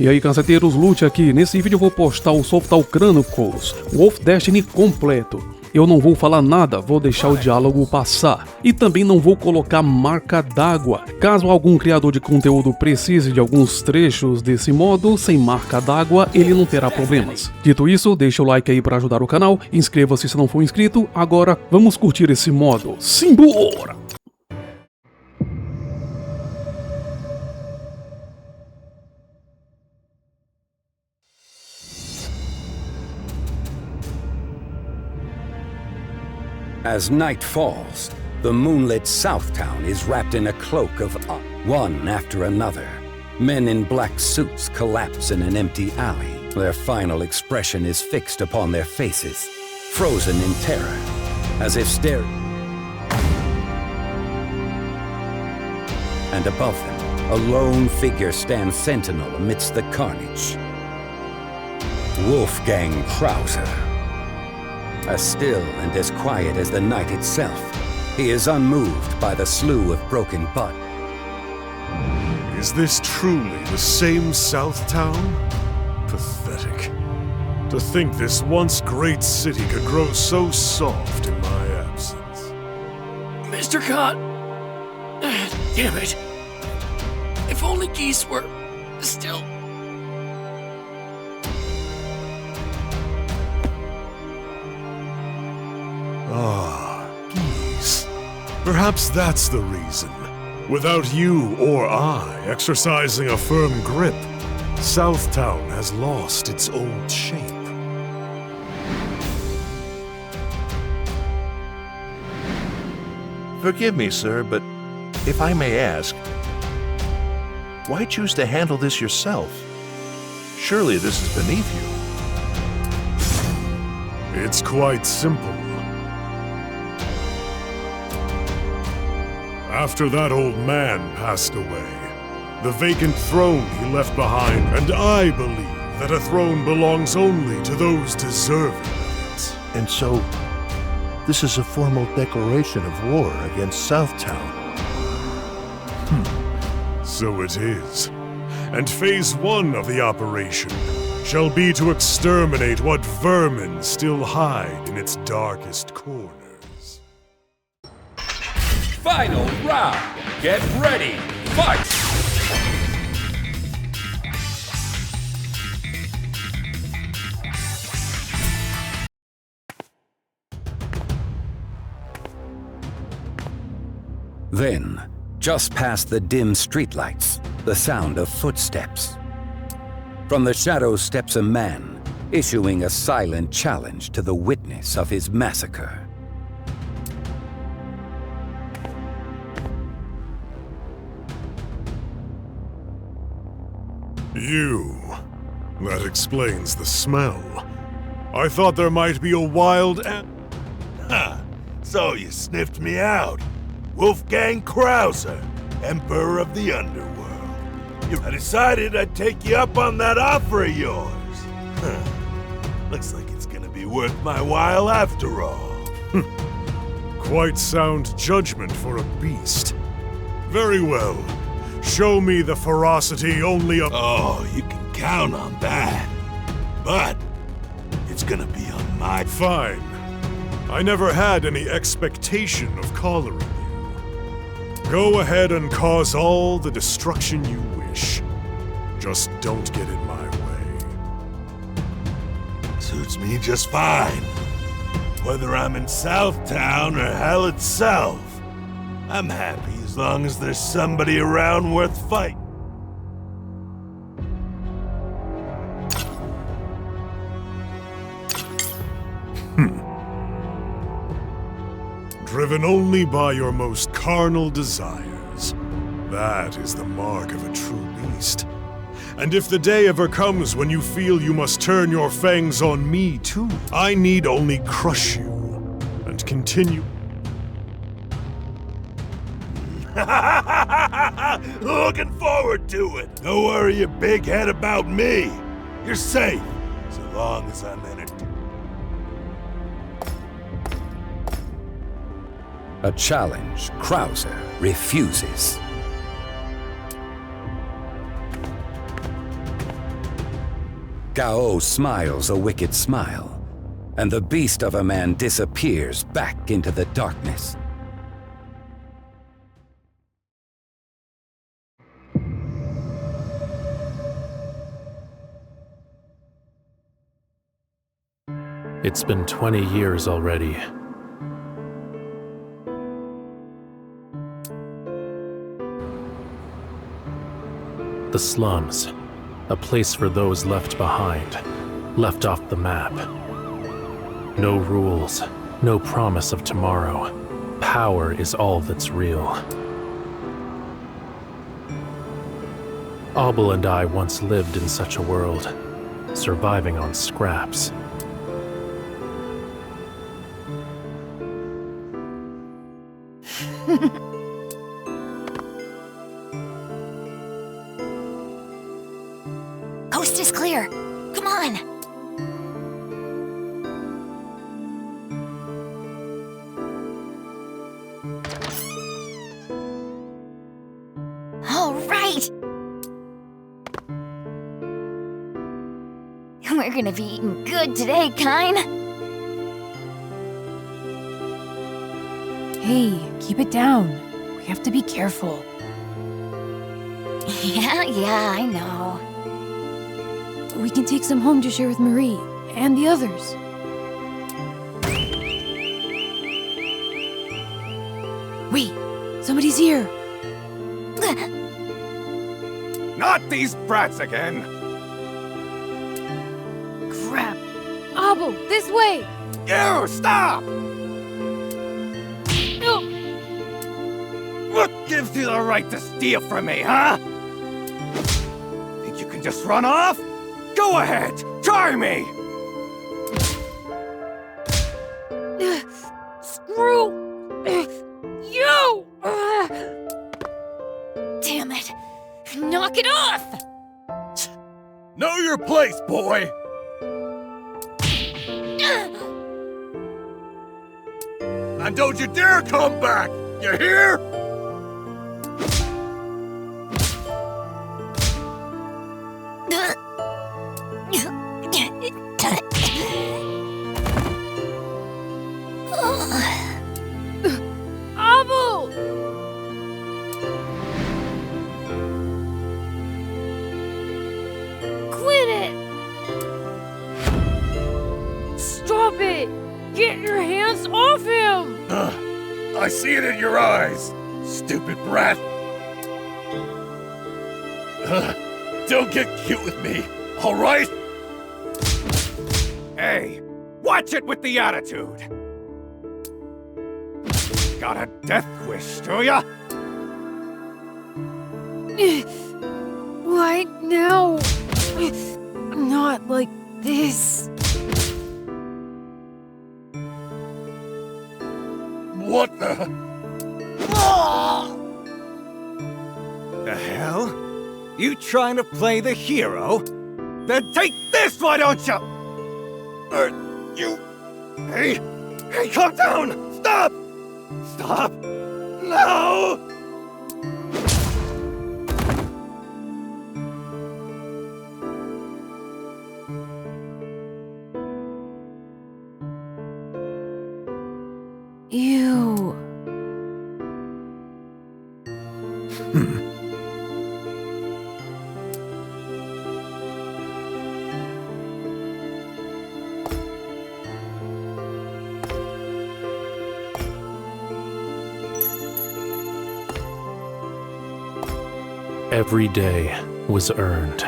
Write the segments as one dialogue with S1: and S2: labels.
S1: E aí, canceteiros, Lutch aqui. Nesse vídeo eu vou postar o Soltar o Chronicles, Wolves Destuny completo. Eu não vou falar nada, vou deixar o diálogo passar. E também não vou colocar marca d'água. Caso algum criador de conteúdo precise de alguns trechos desse modo, sem marca d'água, ele não terá problemas. Dito isso, deixa o like aí para ajudar o canal, inscreva-se se não for inscrito. Agora, vamos curtir esse modo. Simbora!
S2: As night falls, the moonlit South Town is wrapped in a cloak of one after another. Men in black suits collapse in an empty alley. Their final expression is fixed upon their faces, frozen in terror, as if staring. And above them, a lone figure stands sentinel amidst the carnage. Wolfgang Krauser. As still and as quiet as the night itself, he is unmoved by the slew of broken butt.
S3: Is this truly the same South Town? Pathetic. To think this once great city could grow so soft in my absence.
S4: Mr. Cott! Damn it. If only geese were still...
S3: Ah, geese. Perhaps that's the reason. Without you or I exercising a firm grip, Southtown has lost its old shape.
S5: Forgive me, sir, but if I may ask, why choose to handle this yourself? Surely this is beneath you.
S3: It's quite simple. After that old man passed away, the vacant throne he left behind, and I believe that a throne belongs only to those deserving of it.
S5: And so, this is a formal declaration of war against Southtown.
S3: So it is. And phase 1 of the operation shall be to exterminate what vermin still hide in its darkest corners.
S6: Final round. Get ready. Fight!
S2: Then, just past the dim streetlights, the sound of footsteps. From the shadows steps a man, issuing a silent challenge to the witness of his massacre.
S3: You. That explains the smell. I thought there might be a wild
S7: Ha! So you sniffed me out. Wolfgang Krauser, Emperor of the Underworld. I decided I'd take you up on that offer of yours. Huh. Looks like it's gonna be worth my while after all.
S3: Quite sound judgment for a beast. Very well. Show me the ferocity only of...
S7: Oh, you can count on that. But it's gonna be on my...
S3: Fine. I never had any expectation of collaring you. Go ahead and cause all the destruction you wish. Just don't get in my way.
S7: Suits me just fine. Whether I'm in Southtown or hell itself, I'm happy as long as there's somebody around worth fighting.
S3: Driven only by your most carnal desires. That is the mark of a true beast. And if the day ever comes when you feel you must turn your fangs on me too, I need only crush you and continue.
S7: Looking forward to it. Don't worry your big head about me. You're safe, so long as I'm entertained.
S2: A challenge Krauser refuses. Gao smiles a wicked smile, and the beast of a man disappears back into the darkness.
S8: It's been 20 years already. The slums, a place for those left behind, left off the map. No rules, no promise of tomorrow. Power is all that's real. Abel and I once lived in such a world, surviving on scraps.
S9: Coast is clear. Come on. All right. We're gonna be eating good today, Kine.
S10: Hey, keep it down. We have to be careful.
S9: Yeah, I know.
S10: We can take some home to share with Marie and the others. Wait, somebody's here.
S6: Not these brats again!
S10: Crap. Abel, this way!
S6: You, stop!
S10: No.
S6: What gives you the right to steal from me, huh? Think you can just run off? Go ahead, try me!
S10: Screw you!
S9: Damn it. Knock it off!
S6: Know your place, boy! And don't you dare come back! You hear?
S10: Abel! Quit it! Stop it! Get your hands off him!
S6: I see it in your eyes, stupid brat! Don't get cute with me, all right? Hey, watch it with the attitude! Got a death wish, do ya?
S10: Why now? Not like this.
S6: What the... The hell? You trying to play the hero? Then take this, why don't you? You... Hey, calm down! Stop! Stop! No!
S10: Ew.
S8: Every day was earned.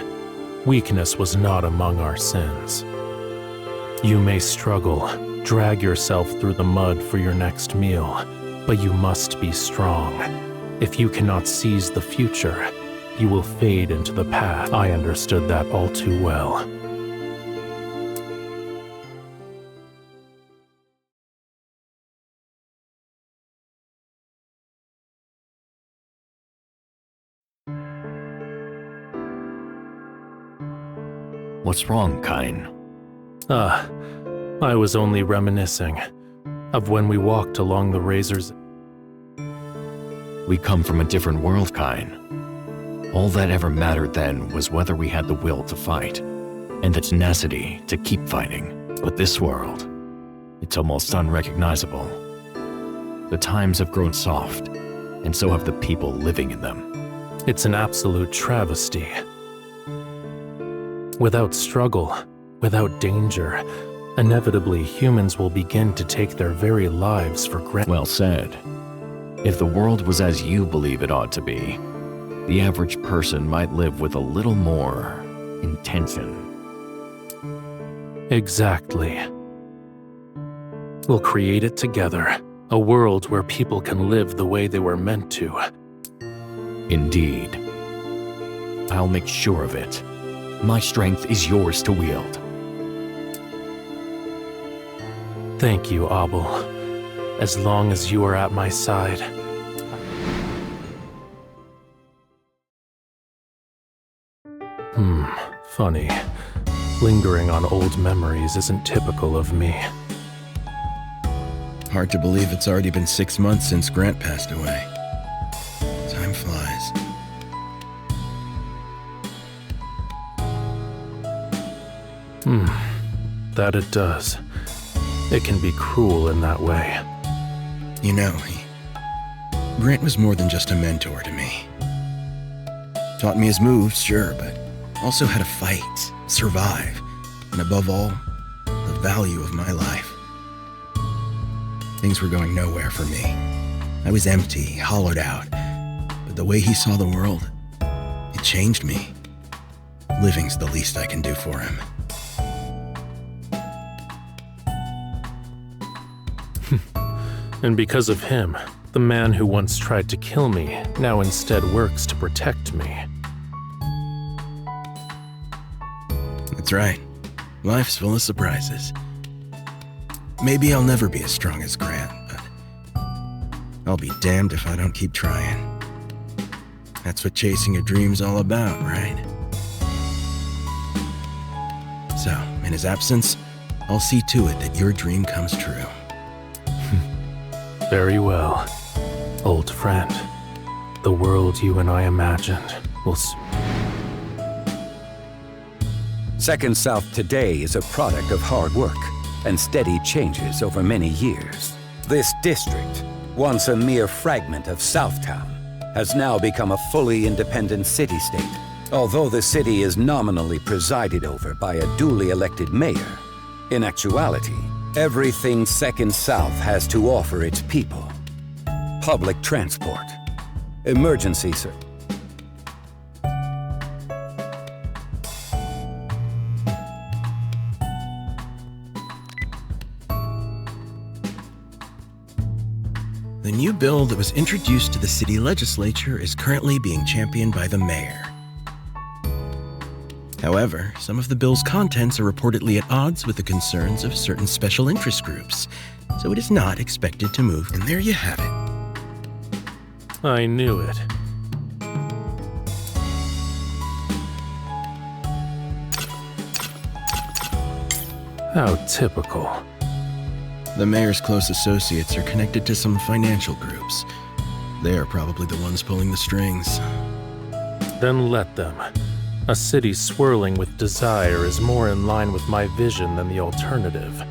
S8: Weakness was not among our sins. You may struggle, drag yourself through the mud for your next meal, but you must be strong. If you cannot seize the future, you will fade into the past. I understood that all too well.
S11: What's wrong, Kine?
S8: I was only reminiscing of when we walked along the razors.
S11: We come from a different world, Kine. All that ever mattered then was whether we had the will to fight. and the tenacity to keep fighting. But this world, it's almost unrecognizable. The times have grown soft, and so have the people living in them.
S8: It's an absolute travesty. Without struggle, without danger, inevitably humans will begin to take their very lives for granted.
S11: Well said. If the world was as you believe it ought to be, the average person might live with a little more intention.
S8: Exactly. We'll create it together, a world where people can live the way they were meant to.
S11: Indeed. I'll make sure of it. My strength is yours to wield.
S8: Thank you, Abel. As long as you are at my side. Funny. Lingering on old memories isn't typical of me.
S12: Hard to believe it's already been 6 months since Grant passed away. Time flies.
S8: That it does. It can be cruel in that way.
S12: You know, Grant was more than just a mentor to me. Taught me his moves, sure, but also how to fight, survive, and above all, the value of my life. Things were going nowhere for me. I was empty, hollowed out, but the way he saw the world, it changed me. Living's the least I can do for him.
S8: And because of him, the man who once tried to kill me now instead works to protect me.
S12: That's right. Life's full of surprises. Maybe I'll never be as strong as Grant, but I'll be damned if I don't keep trying. That's what chasing a dream's all about, right? So, in his absence, I'll see to it that your dream comes true.
S8: Very well, old friend. The world you and I imagined will
S2: Second South today is a product of hard work and steady changes over many years. This district, once a mere fragment of Southtown, has now become a fully independent city-state. Although the city is nominally presided over by a duly elected mayor, in actuality, everything Second South has to offer its people. Public transport, emergency service.
S12: The new bill that was introduced to the city legislature is currently being championed by the mayor. However, some of the bill's contents are reportedly at odds with the concerns of certain special interest groups, so it is not expected to move. And there you have it.
S8: I knew it. How typical.
S12: The mayor's close associates are connected to some financial groups. They are probably the ones pulling the strings.
S8: Then let them. A city swirling with desire is more in line with my vision than the alternative.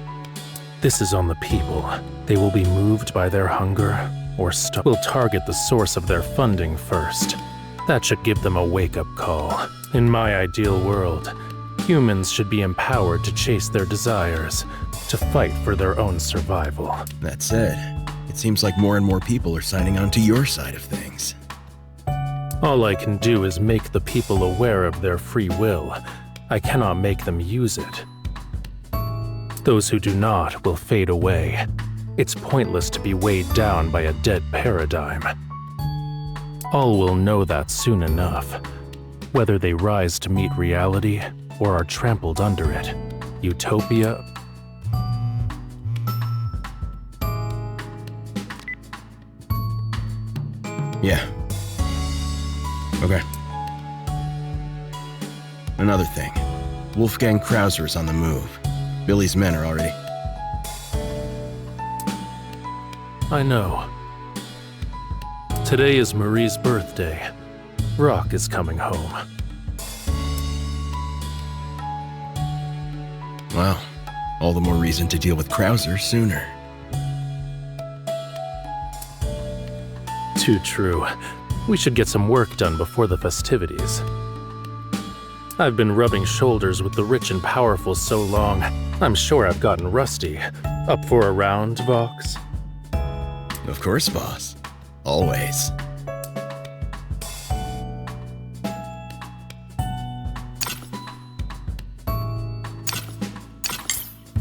S8: This is on the people. They will be moved by their hunger or we'll target the source of their funding first. That should give them a wake-up call. In my ideal world, humans should be empowered to chase their desires, to fight for their own survival.
S12: That said, it seems like more and more people are signing on to your side of things.
S8: All I can do is make the people aware of their free will. I cannot make them use it. Those who do not will fade away. It's pointless to be weighed down by a dead paradigm. All will know that soon enough, whether they rise to meet reality or are trampled under it. Utopia.
S12: Yeah. Okay. Another thing. Wolfgang Krauser is on the move. Billy's men are already...
S8: I know. Today is Marie's birthday. Rock is coming home.
S12: Well, all the more reason to deal with Krauser sooner.
S8: Too true. We should get some work done before the festivities. I've been rubbing shoulders with the rich and powerful so long, I'm sure I've gotten rusty. Up for a round, Vox?
S12: Of course, boss. Always.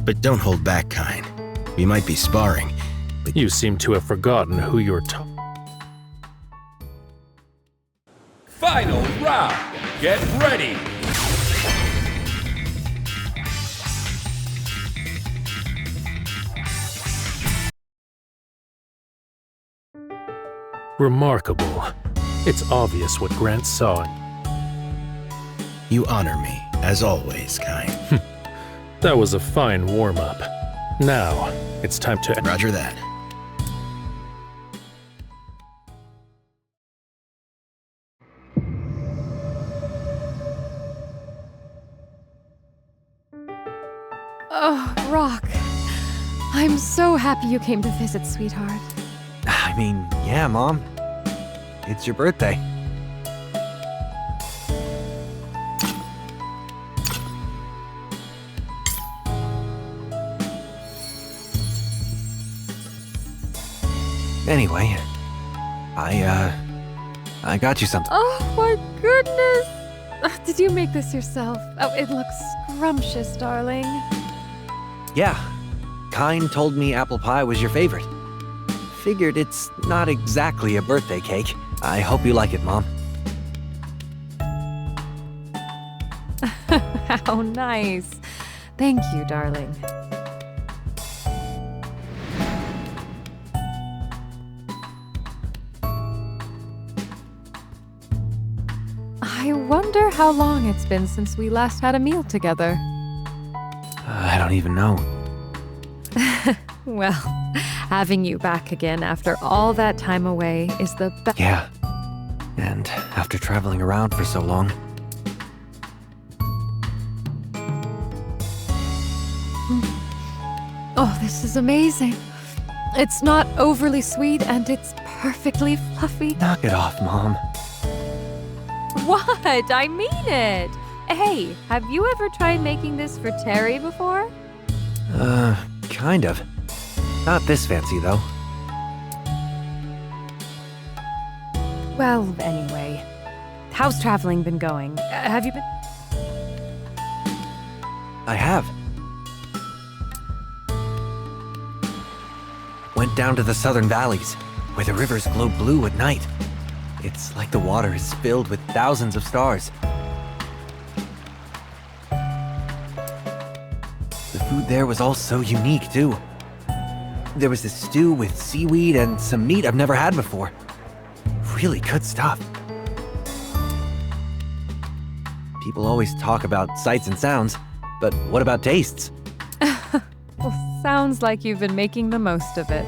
S12: But don't hold back, Kine. We might be sparring, but
S8: you seem to have forgotten who you're
S13: Final round. Get ready.
S8: Remarkable. It's obvious what Grant saw.
S12: You honor me, as always, Kine.
S8: That was a fine warm-up. Now, it's time to...
S12: Roger that.
S10: Oh, Rock. I'm so happy you came to visit, sweetheart.
S14: I mean, yeah, Mom. It's your birthday. Anyway, I got you something.
S10: Oh my goodness! Did you make this yourself? Oh, it looks scrumptious, darling.
S14: Yeah. Kine told me apple pie was your favorite. Figured it's not exactly a birthday cake. I hope you like it, Mom.
S10: How nice. Thank you, darling. I wonder how long it's been since we last had a meal together.
S14: I don't even know.
S10: Well, having you back again after all that time away is the best.
S14: Yeah. And after traveling around for so long.
S10: Oh, this is amazing. It's not overly sweet and it's perfectly fluffy.
S14: Knock it off, Mom.
S10: What? I mean it. Hey, have you ever tried making this for Terry before?
S14: Kind of. Not this fancy, though.
S10: Well, anyway. How's traveling been going? Have you been...
S14: I have. Went down to the southern valleys, where the rivers glow blue at night. It's like the water is filled with thousands of stars. The food there was all so unique, too. There was this stew with seaweed and some meat I've never had before. Really good stuff. People always talk about sights and sounds, but what about tastes?
S10: Well, sounds like you've been making the most of it.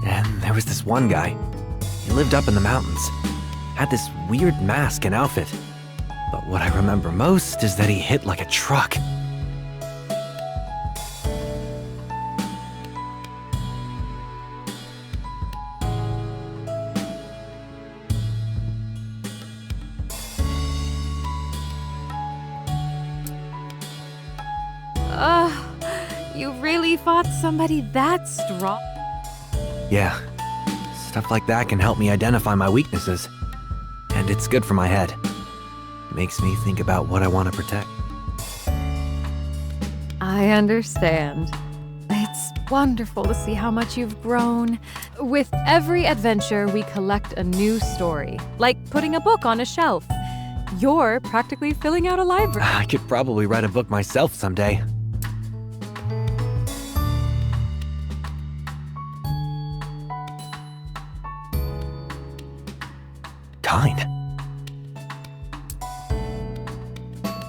S14: And there was this one guy. He lived up in the mountains. Had this weird mask and outfit. But what I remember most is that he hit like a truck.
S10: You really fought somebody that strong?
S14: Yeah. Stuff like that can help me identify my weaknesses. And it's good for my head. Makes me think about what I want to protect.
S10: I understand. It's wonderful to see how much you've grown. With every adventure, we collect a new story. Like putting a book on a shelf. You're practically filling out a library.
S14: I could probably write a book myself someday. Kind.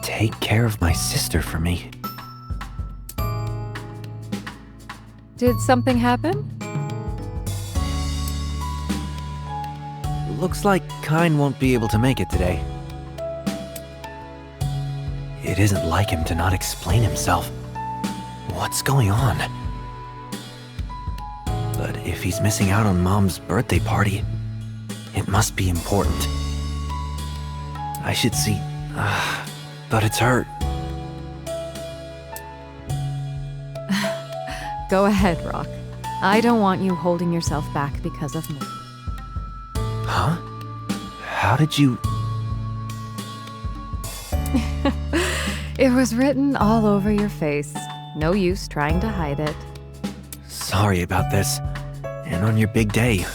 S14: Take care of my sister for me.
S10: Did something happen?
S14: Looks like Kine won't be able to make it today. It isn't like him to not explain himself. What's going on? But if he's missing out on Mom's birthday party, it must be important. I should see... but it's hurt.
S10: Go ahead, Rock. I don't want you holding yourself back because of me.
S14: Huh? How did you...
S10: It was written all over your face. No use trying to hide it.
S14: Sorry about this. And on your big day.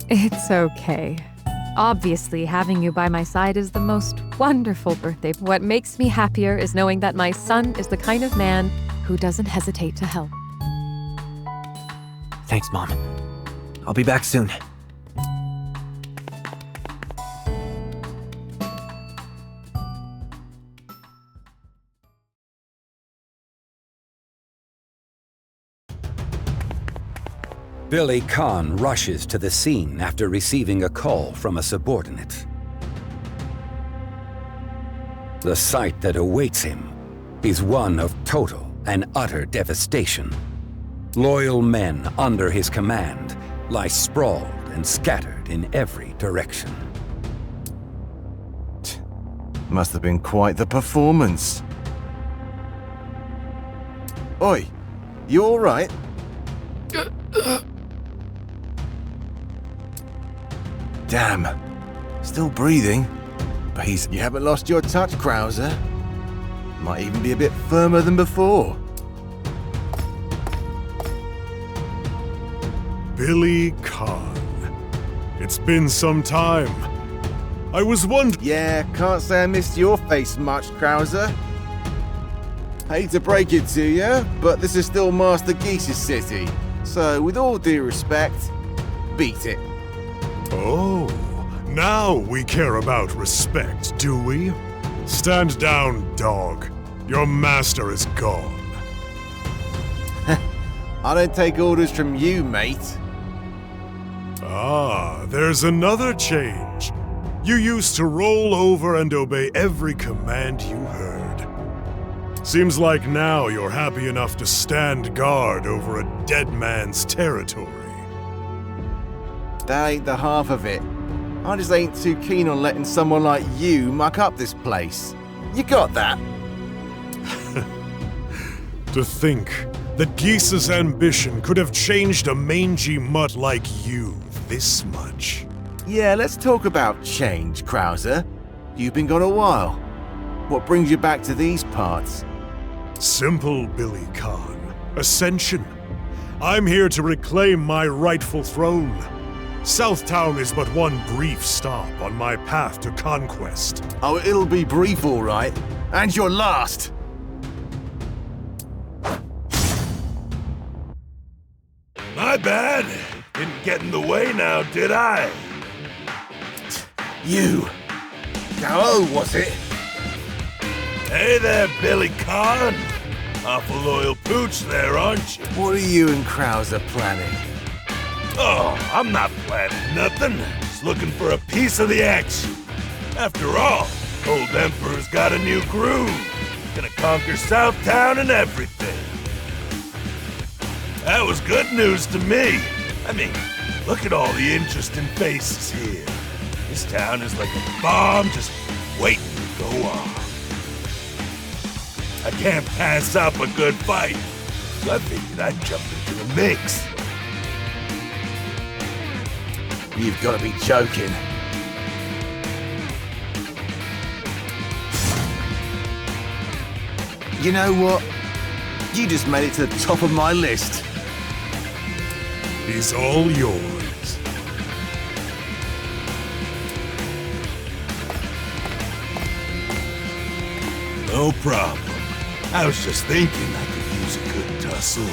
S10: It's okay. Obviously, having you by my side is the most wonderful birthday. What makes me happier is knowing that my son is the kind of man who doesn't hesitate to help.
S14: Thanks, Mom. I'll be back soon.
S2: Billy Khan rushes to the scene after receiving a call from a subordinate. The sight that awaits him is one of total and utter devastation. Loyal men under his command lie sprawled and scattered in every direction.
S15: Must have been quite the performance. Oi, you all right? Damn, still breathing. But you haven't lost your touch, Krauser. Might even be a bit firmer than before.
S3: Billy Khan. It's been some time. I was wondering...
S15: Yeah, can't say I missed your face much, Krauser. Hate to break it to you, but this is still Master Geese's city. So, with all due respect, beat it.
S3: Oh, now we care about respect, do we? Stand down, dog. Your master is gone.
S15: I don't take orders from you, mate.
S3: Ah, there's another change. You used to roll over and obey every command you heard. Seems like now you're happy enough to stand guard over a dead man's territory.
S15: That ain't the half of it. I just ain't too keen on letting someone like you muck up this place. You got that?
S3: To think that Geese's ambition could have changed a mangy mutt like you this much.
S15: Yeah, let's talk about change, Krauser. You've been gone a while. What brings you back to these parts?
S3: Simple, Billy Khan. Ascension. I'm here to reclaim my rightful throne. Southtown is but one brief stop on my path to conquest.
S15: Oh, it'll be brief, all right. And your last!
S7: My bad. Didn't get in the way now, did I?
S15: You! Gao, was it?
S7: Hey there, Billy Khan. Awful loyal pooch there, aren't you?
S15: What are you and Krauser planning?
S7: Oh, I'm not planning nothing. Just looking for a piece of the action. After all, old Emperor's got a new groove. Gonna conquer Southtown and everything. That was good news to me. I mean, look at all the interesting faces here. This town is like a bomb just waiting to go off. I can't pass up a good fight, so I figured I'd jump into the mix.
S15: You've got to be joking. You know what? You just made it to the top of my list.
S3: He's all yours.
S7: No problem. I was just thinking I could use a good tussle.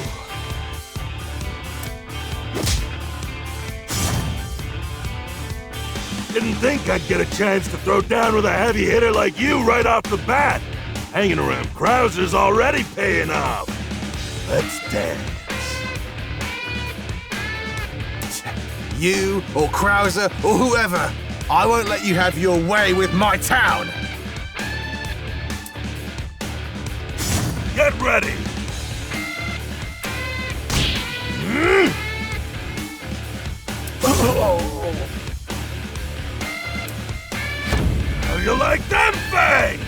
S7: Didn't think I'd get a chance to throw down with a heavy hitter like you right off the bat. Hanging around Krauser's already paying off. Let's dance.
S15: You or Krauser or whoever, I won't let you have your way with my town!
S7: Get ready! How you like them fangs?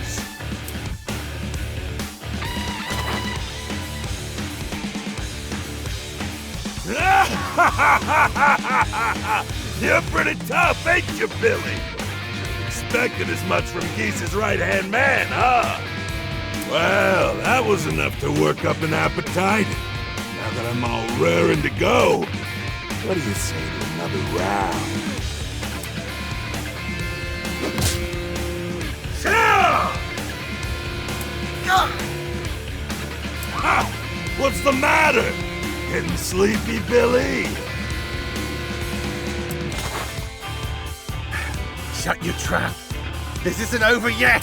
S7: You're pretty tough, ain't you, Billy? Expected as much from Geese's right-hand man, huh? Well, that was enough to work up an appetite. Now that I'm all raring to go, what do you say to another round? Sure! Ha! What's the matter? Getting sleepy, Billy?
S15: Shut your trap. This isn't over yet.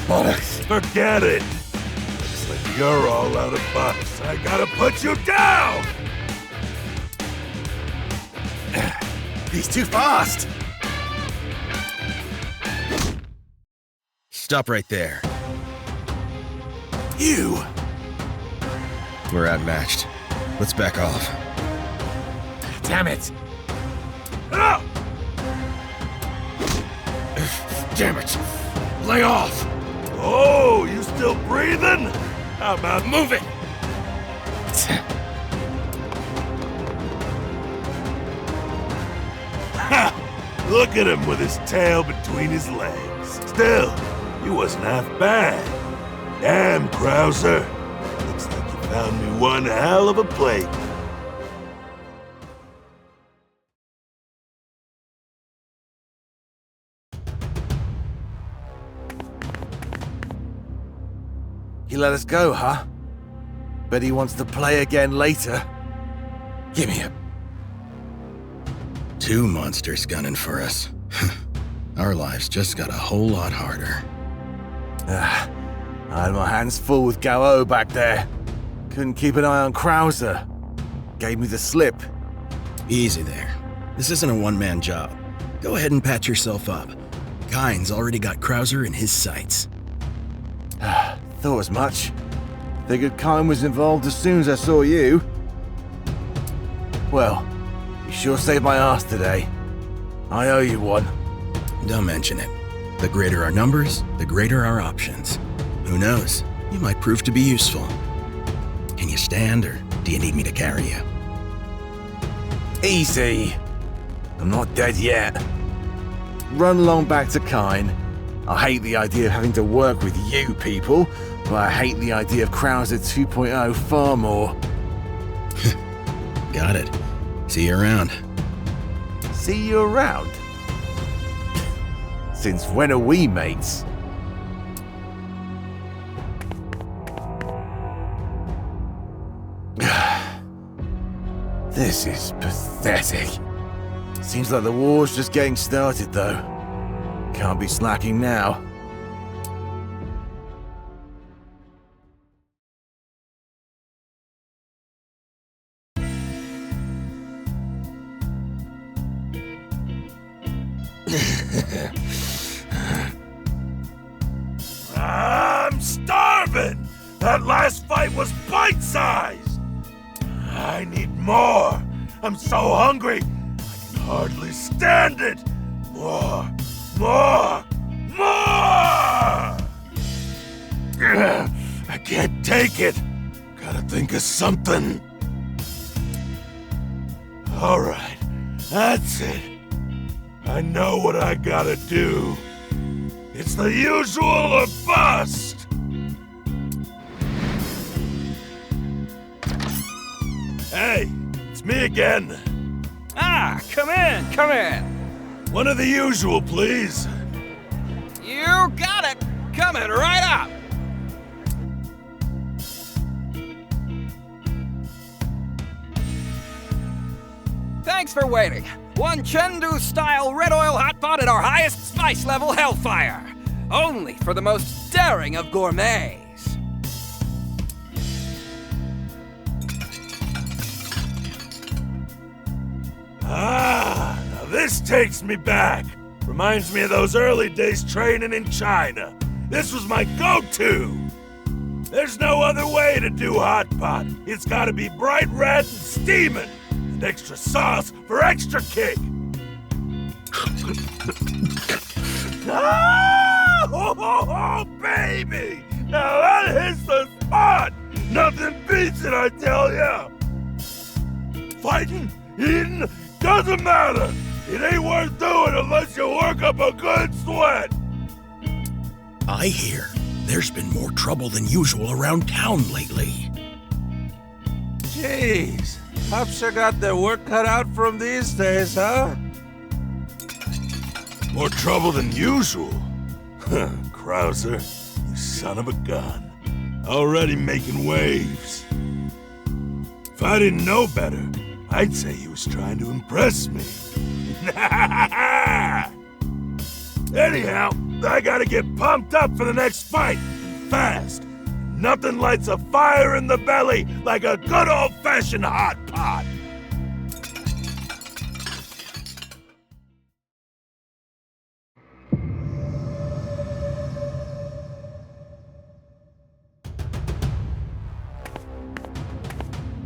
S7: Bollocks. Forget it. Looks like you're all out of bucks. I gotta put you down!
S15: He's too fast.
S12: Stop right there.
S15: You!
S12: We're outmatched. Let's back off.
S15: Damn it!
S7: Ah!
S12: Damn it! Lay off!
S7: Oh, you still breathing? How about moving? Ha! Look at him with his tail between his legs. Still, he wasn't half bad. Damn, Krauser. Looks like you found me one hell of a plate.
S15: He let us go, huh? Bet he wants to play again later. Give me a...
S12: 2 monsters gunning for us. Our lives just got a whole lot harder.
S15: I had my hands full with Gao back there. Couldn't keep an eye on Krauser. Gave me the slip.
S12: Easy there. This isn't a one-man job. Go ahead and patch yourself up. Kyne's already got Krauser in his sights.
S15: Thought as much. Figured Kyne was involved as soon as I saw you. Well, you sure saved my ass today. I owe you one.
S12: Don't mention it. The greater our numbers, the greater our options. Who knows? You might prove to be useful. Can you stand, or do you need me to carry you?
S15: Easy. I'm not dead yet. Run along back to Kyne. I hate the idea of having to work with you people, but I hate the idea of Krauser 2.0 far more.
S12: Got it. See you around.
S15: See you around? Since when are we mates? This is pathetic. Seems like the war's just getting started, though. Can't be slacking now.
S7: I'm starving! That last fight was bite-sized! I need more! I'm so hungry! I can hardly stand it! More! More! More! I can't take it! Gotta think of something. Alright, that's it. I know what I gotta do. It's the usual or bust! Hey, it's me again.
S6: Ah, come in, come in.
S7: One of the usual, please.
S6: You got it. Coming right up. Thanks for waiting. One Chengdu-style red oil hot pot at our highest spice level hellfire. Only for the most daring of gourmets.
S7: This takes me back. Reminds me of those early days training in China. This was my go-to. There's no other way to do hot pot. It's gotta be bright red and steaming. And extra sauce for extra kick. Oh, baby! Now that hits the spot! Nothing beats it, I tell ya! Fighting, eating, doesn't matter! It ain't worth doing unless you work up a good sweat!
S12: I hear there's been more trouble than usual around town lately.
S7: Jeez, cops sure got their work cut out for 'em these days, huh? More trouble than usual? Krauser, you son of a gun. Already making waves. If I didn't know better, I'd say he was trying to impress me. Anyhow, I gotta get pumped up for the next fight, fast. Nothing lights a fire in the belly like a good old-fashioned hot pot.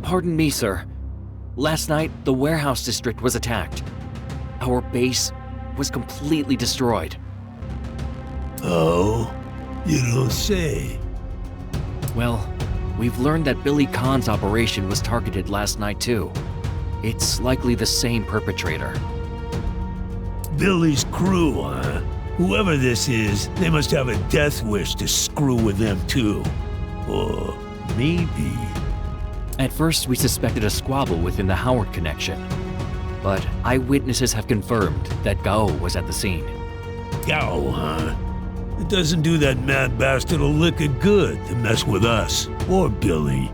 S14: Pardon me, sir. Last night, the warehouse district was attacked. Our base was completely destroyed.
S7: Oh? You don't say.
S14: Well, we've learned that Billy Khan's operation was targeted last night too. It's likely the same perpetrator.
S7: Billy's crew, huh? Whoever this is, they must have a death wish to screw with them too. Or maybe...
S14: At first, we suspected a squabble within the Howard connection. But eyewitnesses have confirmed that Gao was at the scene.
S7: Gao, huh? It doesn't do that mad bastard a lick of good to mess with us, or Billy.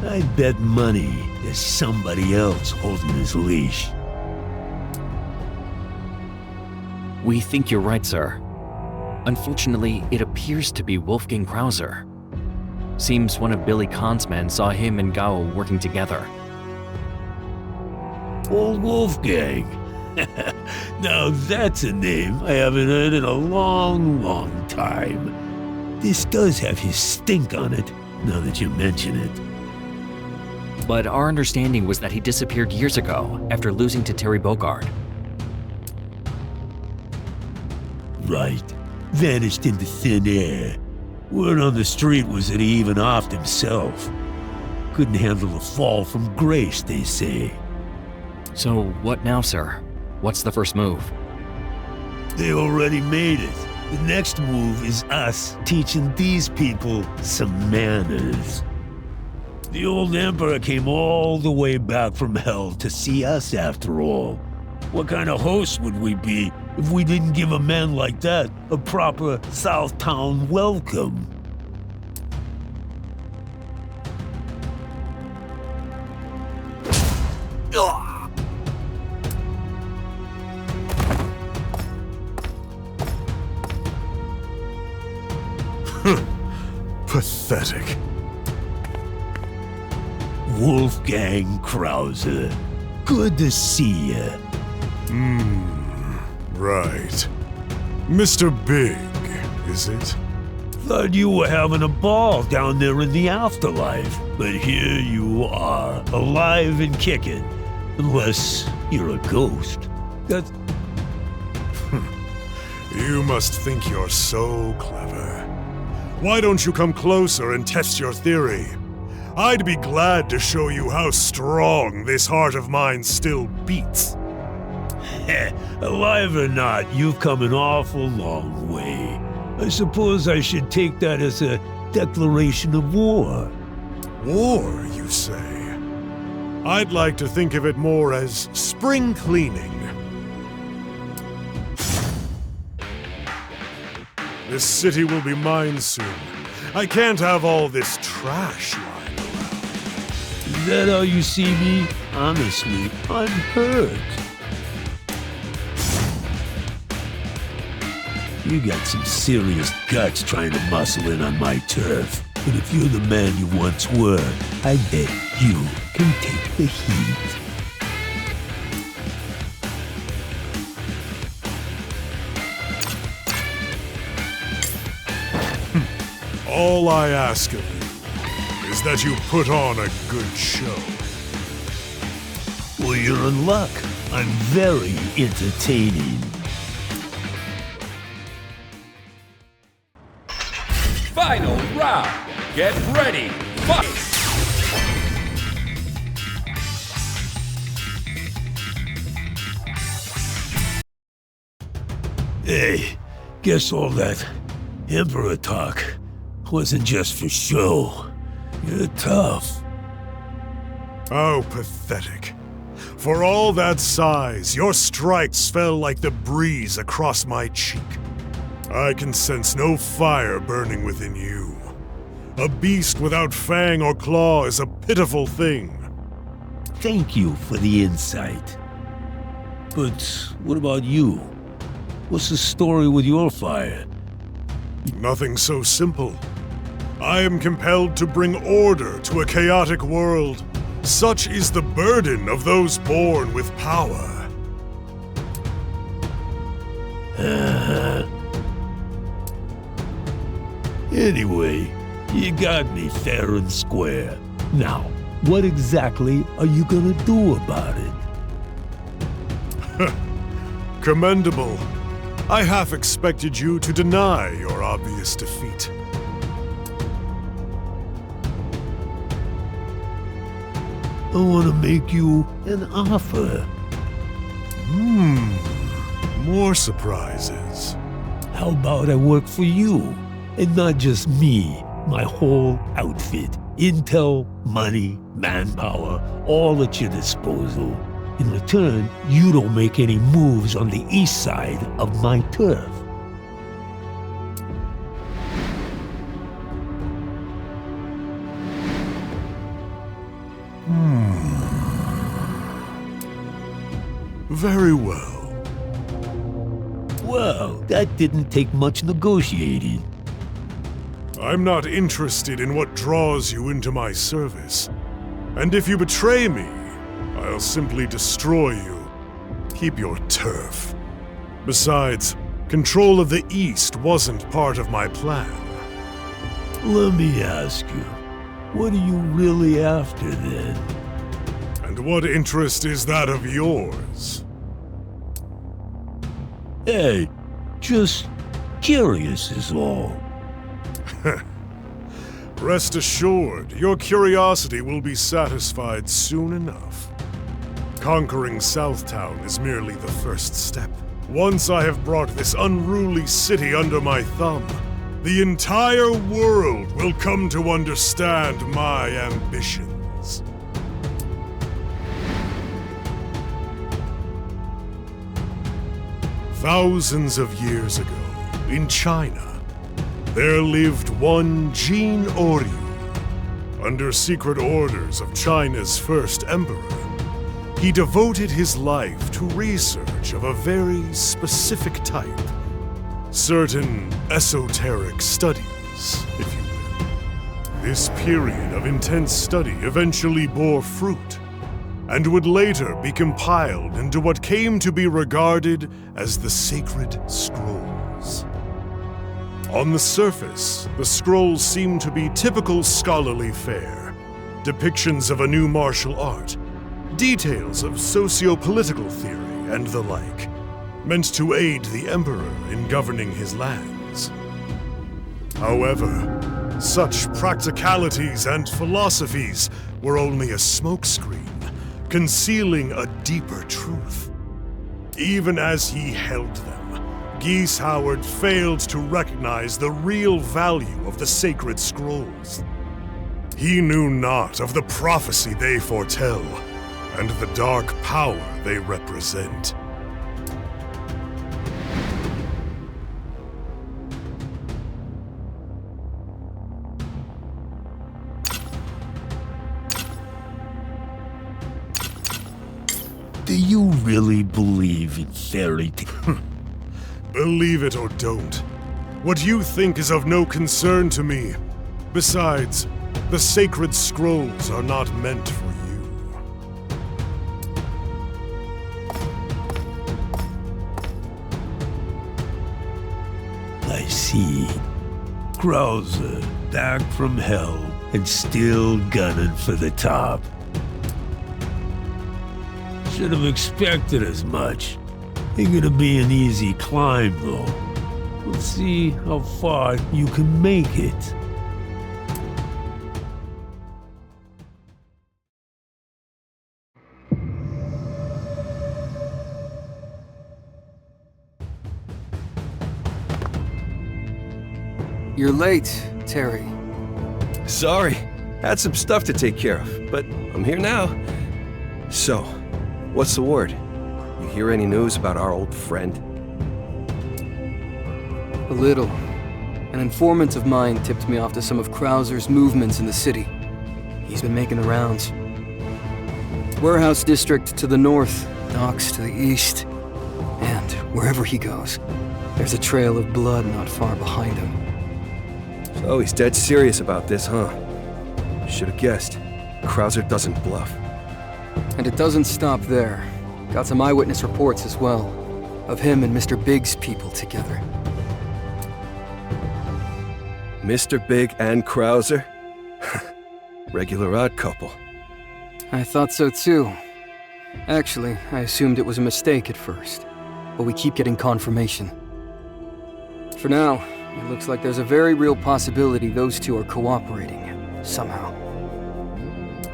S7: I bet money there's somebody else holding his leash.
S14: We think you're right, sir. Unfortunately, it appears to be Wolfgang Krauser. Seems one of Billy Khan's men saw him and Gao working together.
S7: Old Wolfgang. Now that's a name I haven't heard in a long, long time. This does have his stink on it, now that you mention it.
S14: But our understanding was that he disappeared years ago after losing to Terry Bogard.
S7: Right. Vanished into thin air. Word on the street was that he even offed himself. Couldn't handle the fall from grace, they say.
S14: So what now, sir? What's the first move?
S7: They already made it. The next move is us teaching these people some manners. The old Emperor came all the way back from hell to see us after all. What kind of hosts would we be if we didn't give a man like that a proper Southtown welcome?
S3: Pathetic.
S7: Wolfgang Krauser. Good to see ya.
S3: Right. Mr. Big, is it?
S7: Thought you were having a ball down there in the afterlife, but here you are, alive and kicking. Unless you're a ghost. That's...
S3: You must think you're so clever. Why don't you come closer and test your theory? I'd be glad to show you how strong this heart of mine still beats.
S7: Alive or not, you've come an awful long way. I suppose I should take that as a declaration of war.
S3: War, you say? I'd like to think of it more as spring cleaning. This city will be mine soon. I can't have all this trash lying around.
S7: Is that how you see me? Honestly, I'm hurt. You got some serious guts trying to muscle in on my turf. But if you're the man you once were, I bet you can take the heat.
S3: All I ask of you is that you put on a good show.
S16: Well, you're in luck. I'm very entertaining.
S13: Final round. Get ready. Fight!
S16: Hey, guess all that Emperor talk wasn't just for show. You're tough.
S3: Oh, pathetic. For all that size, your strikes fell like the breeze across my cheek. I can sense no fire burning within you. A beast without fang or claw is a pitiful thing.
S16: Thank you for the insight. But what about you? What's the story with your fire?
S3: Nothing so simple. I am compelled to bring order to a chaotic world. Such is the burden of those born with power.
S16: Anyway, you got me fair and square. Now, what exactly are you gonna do about it?
S3: Commendable. I half expected you to deny your obvious defeat.
S16: I want to make you an offer.
S3: More surprises.
S16: How about I work for you? And not just me, my whole outfit. Intel, money, manpower, all at your disposal. In return, you don't make any moves on the east side of my turf.
S3: Very well.
S16: Well, that didn't take much negotiating.
S3: I'm not interested in what draws you into my service. And if you betray me, I'll simply destroy you. Keep your turf. Besides, control of the East wasn't part of my plan.
S16: Let me ask you, what are you really after then?
S3: And what interest is that of yours?
S16: Hey, just curious is all.
S3: Rest assured, your curiosity will be satisfied soon enough. Conquering Southtown is merely the first step. Once I have brought this unruly city under my thumb, the entire world will come to understand my ambitions. Thousands of years ago, in China, there lived one Jin Oryu. Under secret orders of China's first emperor, he devoted his life to research of a very specific type. Certain esoteric studies, if you will. This period of intense study eventually bore fruit, and would later be compiled into what came to be regarded as the Sacred Scrolls. On the surface, the scrolls seem to be typical scholarly fare, depictions of a new martial art, details of socio-political theory and the like, meant to aid the emperor in governing his lands. However, such practicalities and philosophies were only a smokescreen, concealing a deeper truth. Even as he held them, Geese Howard failed to recognize the real value of the sacred scrolls. He knew not of the prophecy they foretell, and the dark power they represent.
S16: Do you really believe in fairy tales?
S3: Believe it or don't. What you think is of no concern to me. Besides, the sacred scrolls are not meant for you.
S16: I see. Krauser, back from hell and still gunning for the top. Should have expected as much. Ain't gonna be an easy climb, though. We'll see how far you can make it.
S17: You're late, Terry.
S18: Sorry, had some stuff to take care of, but I'm here now. So, what's the word? You hear any news about our old friend?
S17: A little. An informant of mine tipped me off to some of Krauser's movements in the city. He's been making the rounds. Warehouse district to the north, docks to the east. And wherever he goes, there's a trail of blood not far behind him.
S18: So he's dead serious about this, huh? Should've guessed. Krauser doesn't bluff.
S17: And it doesn't stop there. Got some eyewitness reports as well, of him and Mr. Big's people together.
S18: Mr. Big and Krauser? Regular odd couple.
S17: I thought so too. Actually, I assumed it was a mistake at first, but we keep getting confirmation. For now, it looks like there's a very real possibility those two are cooperating, somehow.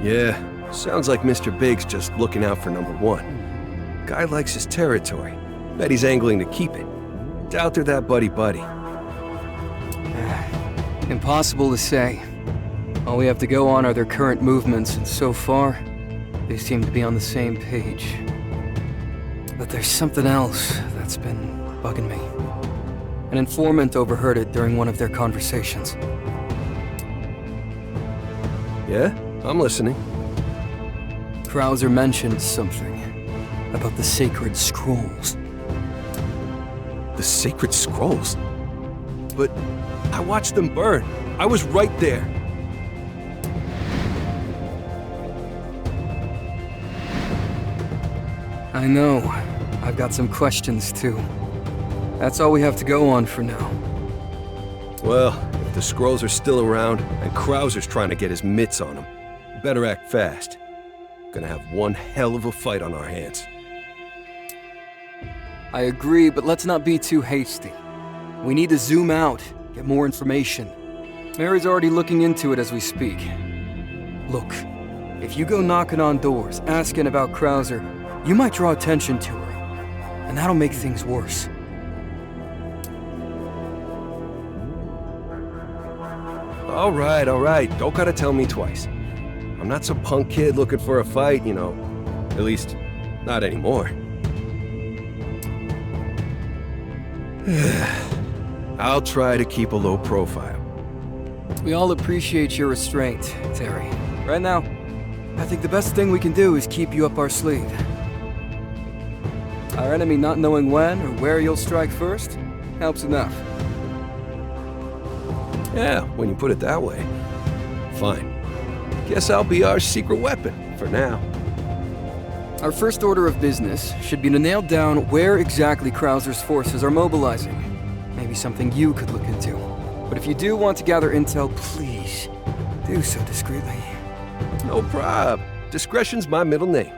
S18: Yeah, sounds like Mr. Big's just looking out for number one. Guy likes his territory. Bet he's angling to keep it. Doubt they're that buddy-buddy.
S17: Impossible to say. All we have to go on are their current movements, and so far, they seem to be on the same page. But there's something else that's been bugging me. An informant overheard it during one of their conversations.
S18: Yeah? I'm listening.
S17: Krauser mentioned something about the sacred scrolls.
S18: The sacred scrolls? But I watched them burn. I was right there.
S17: I know. I've got some questions too. That's all we have to go on for now.
S18: Well, if the scrolls are still around, and Krauser's trying to get his mitts on them, better act fast. Gonna have one hell of a fight on our hands.
S17: I agree, but let's not be too hasty. We need to zoom out, get more information. Mary's already looking into it as we speak. Look, if you go knocking on doors, asking about Krauser, you might draw attention to her, and that'll make things worse.
S18: All right, don't gotta tell me twice. I'm not some punk kid looking for a fight, you know. At least, not anymore. I'll try to keep a low profile.
S17: We all appreciate your restraint, Terry. Right now, I think the best thing we can do is keep you up our sleeve. Our enemy not knowing when or where you'll strike first helps enough.
S18: Yeah, when you put it that way. Fine. Guess I'll be our secret weapon, for now.
S17: Our first order of business should be to nail down where exactly Krauser's forces are mobilizing. Maybe something you could look into. But if you do want to gather intel, please, do so discreetly.
S18: No prob. Discretion's my middle name.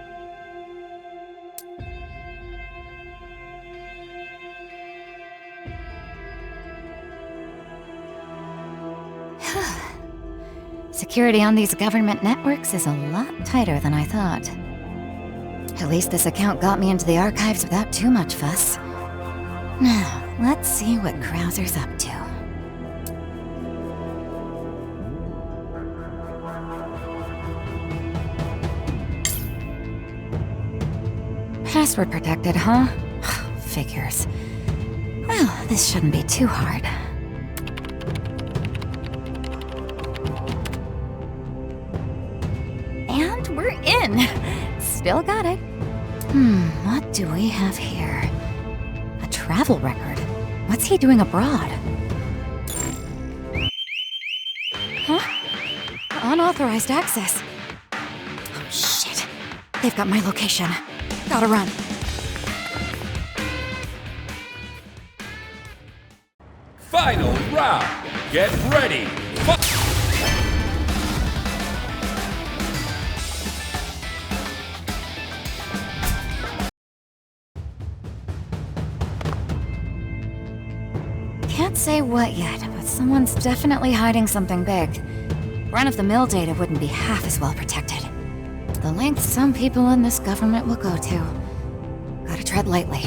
S9: Security on these government networks is a lot tighter than I thought. At least this account got me into the archives without too much fuss. Now, let's see what Krauser's up to. Password protected, huh? Figures. Well, this shouldn't be too hard. And we're in! Still got it. What do we have here? A travel record. What's he doing abroad? Huh? Unauthorized access. Oh, shit. They've got my location. Gotta run.
S13: Final round. Get ready. Fight!
S9: Can't say what yet, but someone's definitely hiding something big. Run-of-the-mill data wouldn't be half as well protected. The lengths some people in this government will go to. Gotta tread lightly.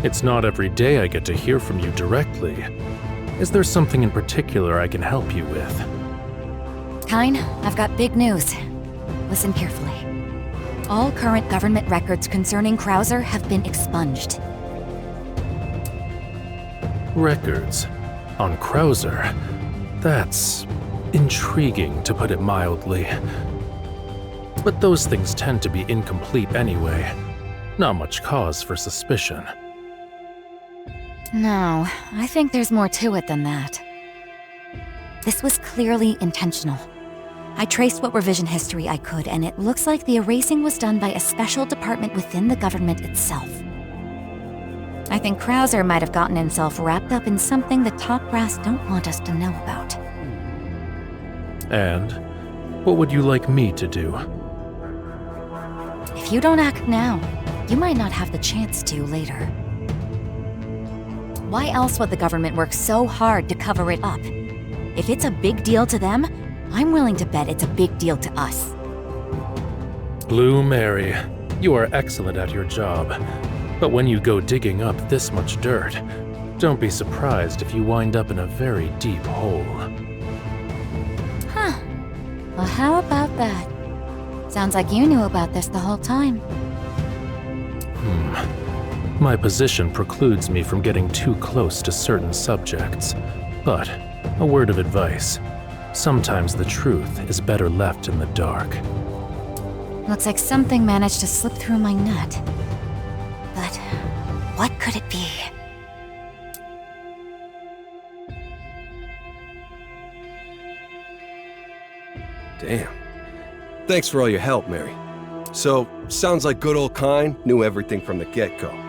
S8: It's not every day I get to hear from you directly. Is there something in particular I can help you with?
S9: Kine, I've got big news. Listen carefully. All current government records concerning Krauser have been expunged.
S8: Records? On Krauser? That's intriguing, to put it mildly. But those things tend to be incomplete anyway. Not much cause for suspicion.
S9: No, I think there's more to it than that. This was clearly intentional. I traced what revision history I could, and it looks like the erasing was done by a special department within the government itself. I think Krauser might have gotten himself wrapped up in something the top brass don't want us to know about.
S8: And what would you like me to do?
S9: If you don't act now, you might not have the chance to later. Why else would the government work so hard to cover it up? If it's a big deal to them, I'm willing to bet it's a big deal to us.
S8: Blue Mary, you are excellent at your job. But when you go digging up this much dirt, don't be surprised if you wind up in a very deep hole.
S9: Huh. Well, how about that? Sounds like you knew about this the whole time.
S8: My position precludes me from getting too close to certain subjects. But, a word of advice. Sometimes the truth is better left in the dark.
S9: Looks like something managed to slip through my net. But what could it be?
S18: Damn. Thanks for all your help, Mary. So, sounds like good old Kine knew everything from the get-go.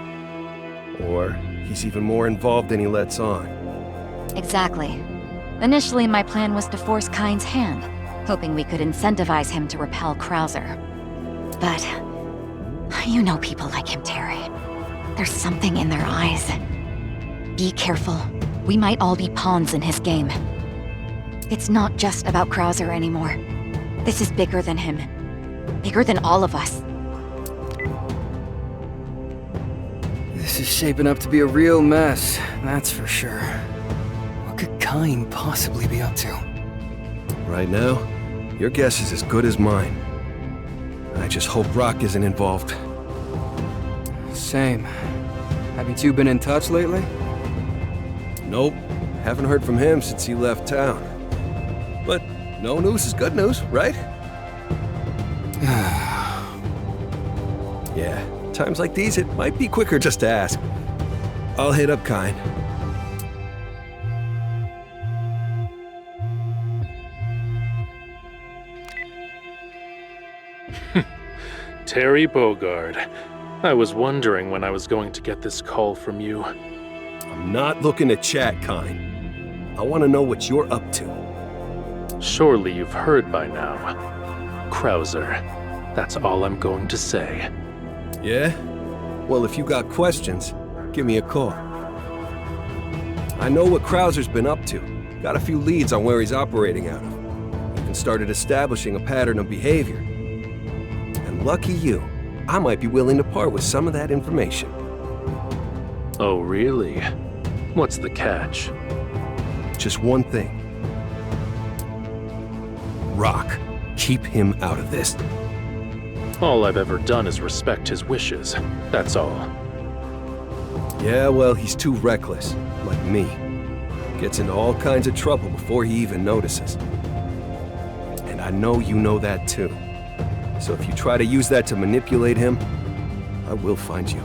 S18: Or he's even more involved than he lets on.
S9: Exactly. Initially, my plan was to force Kine's hand, hoping we could incentivize him to repel Krauser. But you know people like him, Terry. There's something in their eyes. Be careful. We might all be pawns in his game. It's not just about Krauser anymore. This is bigger than him. Bigger than all of us.
S17: This is shaping up to be a real mess, that's for sure. What could Kine possibly be up to?
S18: Right now, your guess is as good as mine. I just hope Rock isn't involved.
S17: Same. Have you two been in touch lately?
S18: Nope. Haven't heard from him since he left town. But no news is good news, right? Yeah, times like these, it might be quicker just to ask. I'll hit up Kine.
S8: Terry Bogard. I was wondering when I was going to get this call from you.
S18: I'm not looking to chat, Kine. I want to know what you're up to.
S8: Surely you've heard by now. Krauser. That's all I'm going to say.
S18: Yeah? Well, if you got questions, give me a call. I know what Krauser's been up to. Got a few leads on where he's operating out of. Even started establishing a pattern of behavior. And lucky you, I might be willing to part with some of that information.
S8: Oh, really? What's the catch?
S18: Just one thing. Rock. Keep him out of this.
S8: All I've ever done is respect his wishes. That's all.
S18: Yeah, well, he's too reckless, like me. Gets into all kinds of trouble before he even notices. And I know you know that too. So if you try to use that to manipulate him, I will find you.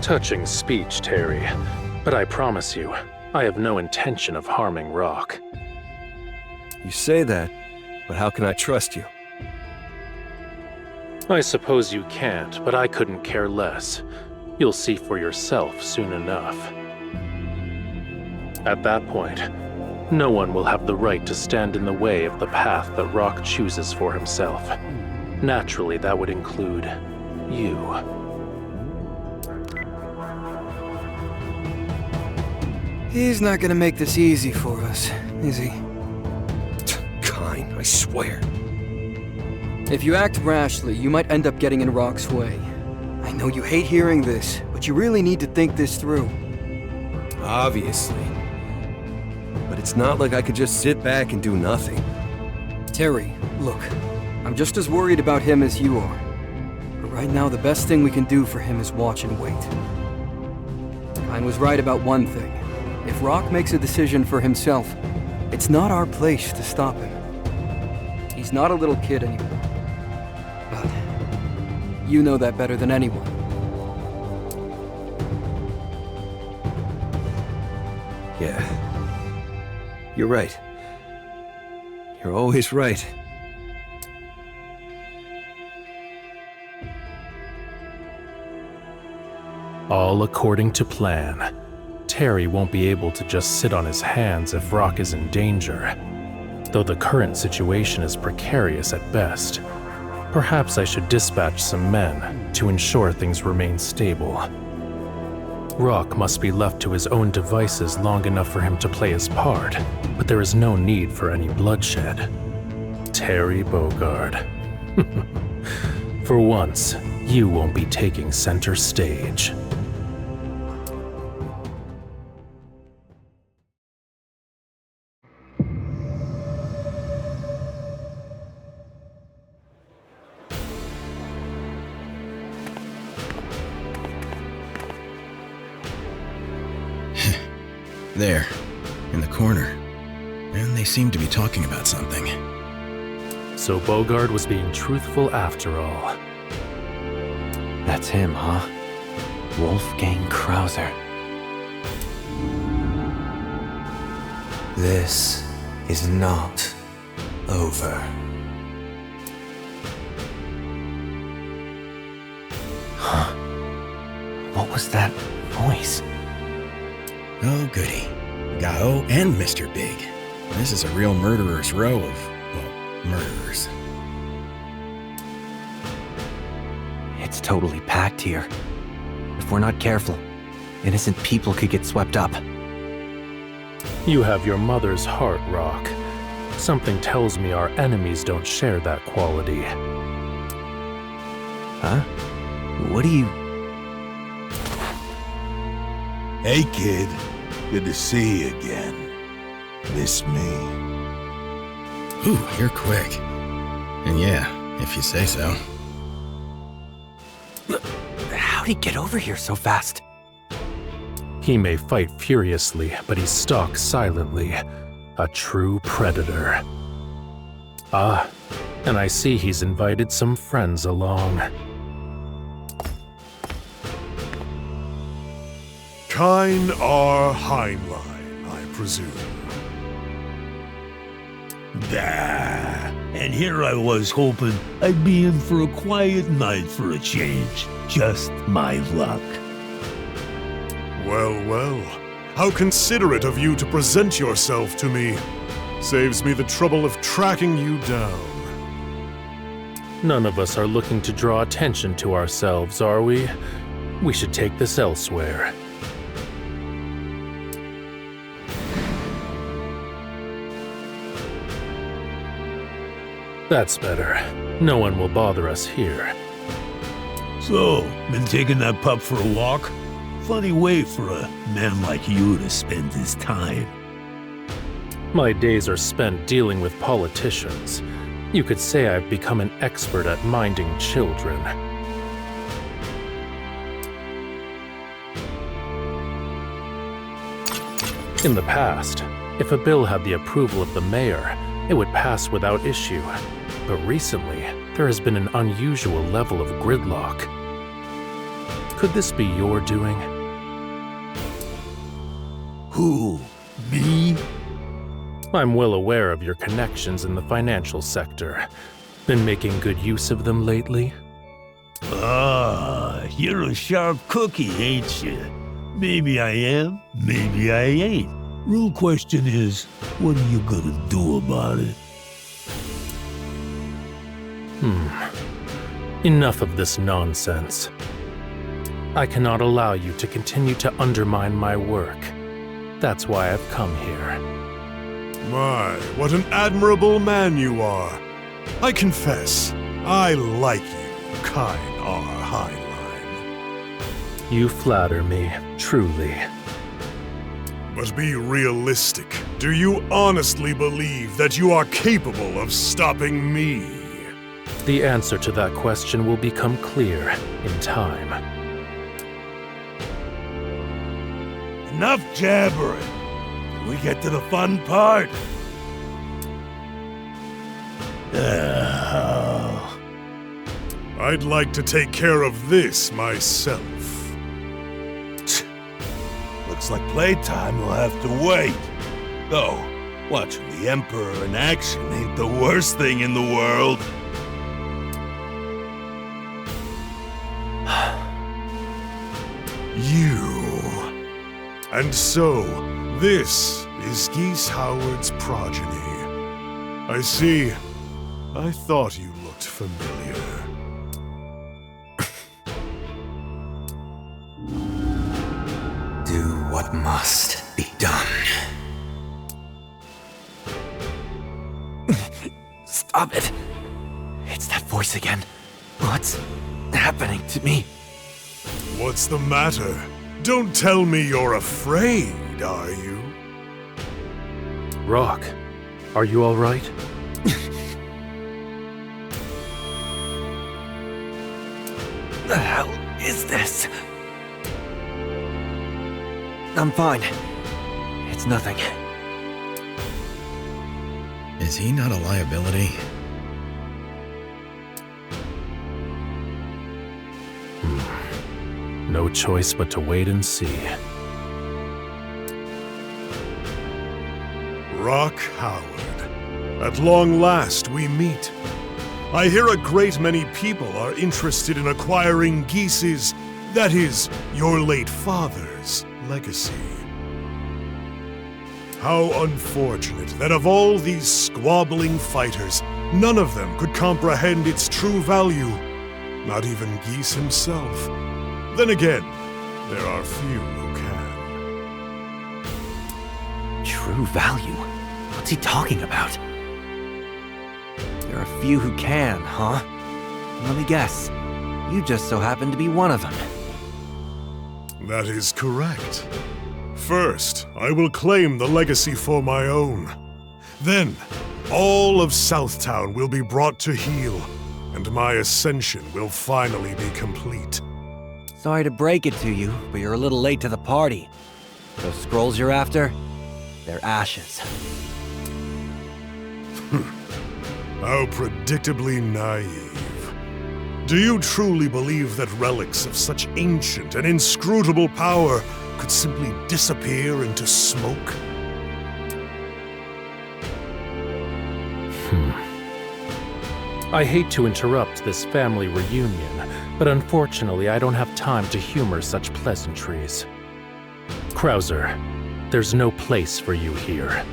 S8: Touching speech, Terry. But I promise you, I have no intention of harming Rock.
S18: You say that, but how can I trust you?
S8: I suppose you can't, but I couldn't care less. You'll see for yourself soon enough. At that point, no one will have the right to stand in the way of the path that Rock chooses for himself. Naturally, that would include you.
S17: He's not gonna make this easy for us, is he?
S18: Kine, I swear.
S17: If you act rashly, you might end up getting in Rock's way. I know you hate hearing this, but you really need to think this through.
S18: Obviously. But it's not like I could just sit back and do nothing.
S17: Terry, look, I'm just as worried about him as you are. But right now, the best thing we can do for him is watch and wait. Kine was right about one thing. If Rock makes a decision for himself, it's not our place to stop him. He's not a little kid anymore. But you know that better than anyone.
S18: Yeah. You're right. You're always right.
S8: All according to plan. Terry won't be able to just sit on his hands if Rock is in danger. Though the current situation is precarious at best. Perhaps I should dispatch some men to ensure things remain stable. Rock must be left to his own devices long enough for him to play his part, but there is no need for any bloodshed. Terry Bogard. For once, you won't be taking center stage.
S12: There, in the corner. And they seem to be talking about something.
S8: So Bogard was being truthful after all.
S14: That's him, huh? Wolfgang Krauser.
S19: This is not over.
S14: Huh? What was that voice?
S12: Oh, goody. Gao and Mr. Big. This is a real murderer's row of, well, murderers.
S14: It's totally packed here. If we're not careful, innocent people could get swept up.
S8: You have your mother's heart, Rock. Something tells me our enemies don't share that quality.
S14: Huh? What do you...
S7: Hey, kid. Good to see you again. Miss me?
S12: Ooh, you're quick. And yeah, if you say so.
S14: How'd he get over here so fast?
S8: He may fight furiously, but he stalks silently. A true predator. Ah, and I see he's invited some friends along.
S3: Kine R. Heinlein, I presume.
S16: Bah. And here I was hoping I'd be in for a quiet night for a change. Just my luck.
S3: Well, well. How considerate of you to present yourself to me. Saves me the trouble of tracking you down.
S8: None of us are looking to draw attention to ourselves, are we? We should take this elsewhere. That's better. No one will bother us here.
S16: So, been taking that pup for a walk? Funny way for a man like you to spend his time.
S8: My days are spent dealing with politicians. You could say I've become an expert at minding children. In the past, if a bill had the approval of the mayor, it would pass without issue. But recently, there has been an unusual level of gridlock. Could this be your doing?
S16: Who? Me?
S8: I'm well aware of your connections in the financial sector. Been making good use of them lately?
S16: you're a sharp cookie, ain't you? Maybe I am, maybe I ain't. Real question is, what are you gonna do about it?
S8: Enough of this nonsense. I cannot allow you to continue to undermine my work. That's why I've come here.
S3: My, what an admirable man you are. I confess, I like you, kind R. Highline.
S8: You flatter me, truly.
S3: But be realistic. Do you honestly believe that you are capable of stopping me?
S8: The answer to that question will become clear in time.
S7: Enough jabbering. Can we get to the fun part?
S3: I'd like to take care of this myself.
S7: Looks like playtime will have to wait. Though, watching the Emperor in action ain't the worst thing in the world.
S3: You. And so, this is Geese Howard's progeny. I see. I thought you looked familiar.
S19: Do what must be done.
S6: Stop it. It's that voice again. What's happening to me?
S3: What's the matter? Don't tell me you're afraid, are you?
S8: Rock, are you all right?
S6: The hell is this? I'm fine. It's nothing.
S12: Is he not a liability?
S8: No choice but to wait and see.
S3: Rock Howard. At long last we meet. I hear a great many people are interested in acquiring Geese's, that is, your late father's, legacy. How unfortunate that of all these squabbling fighters, none of them could comprehend its true value. Not even Geese himself. Then again, there are few who can.
S6: True value? What's he talking about? There are a few who can, huh? Let me guess. You just so happen to be one of them.
S3: That is correct. First, I will claim the legacy for my own. Then, all of Southtown will be brought to heel, and my ascension will finally be complete.
S6: Sorry to break it to you, but you're a little late to the party. Those scrolls you're after, they're ashes.
S3: How predictably naive. Do you truly believe that relics of such ancient and inscrutable power could simply disappear into smoke?
S8: I hate to interrupt this family reunion, but unfortunately I don't have time to humor such pleasantries. Krauser, there's no place for you here.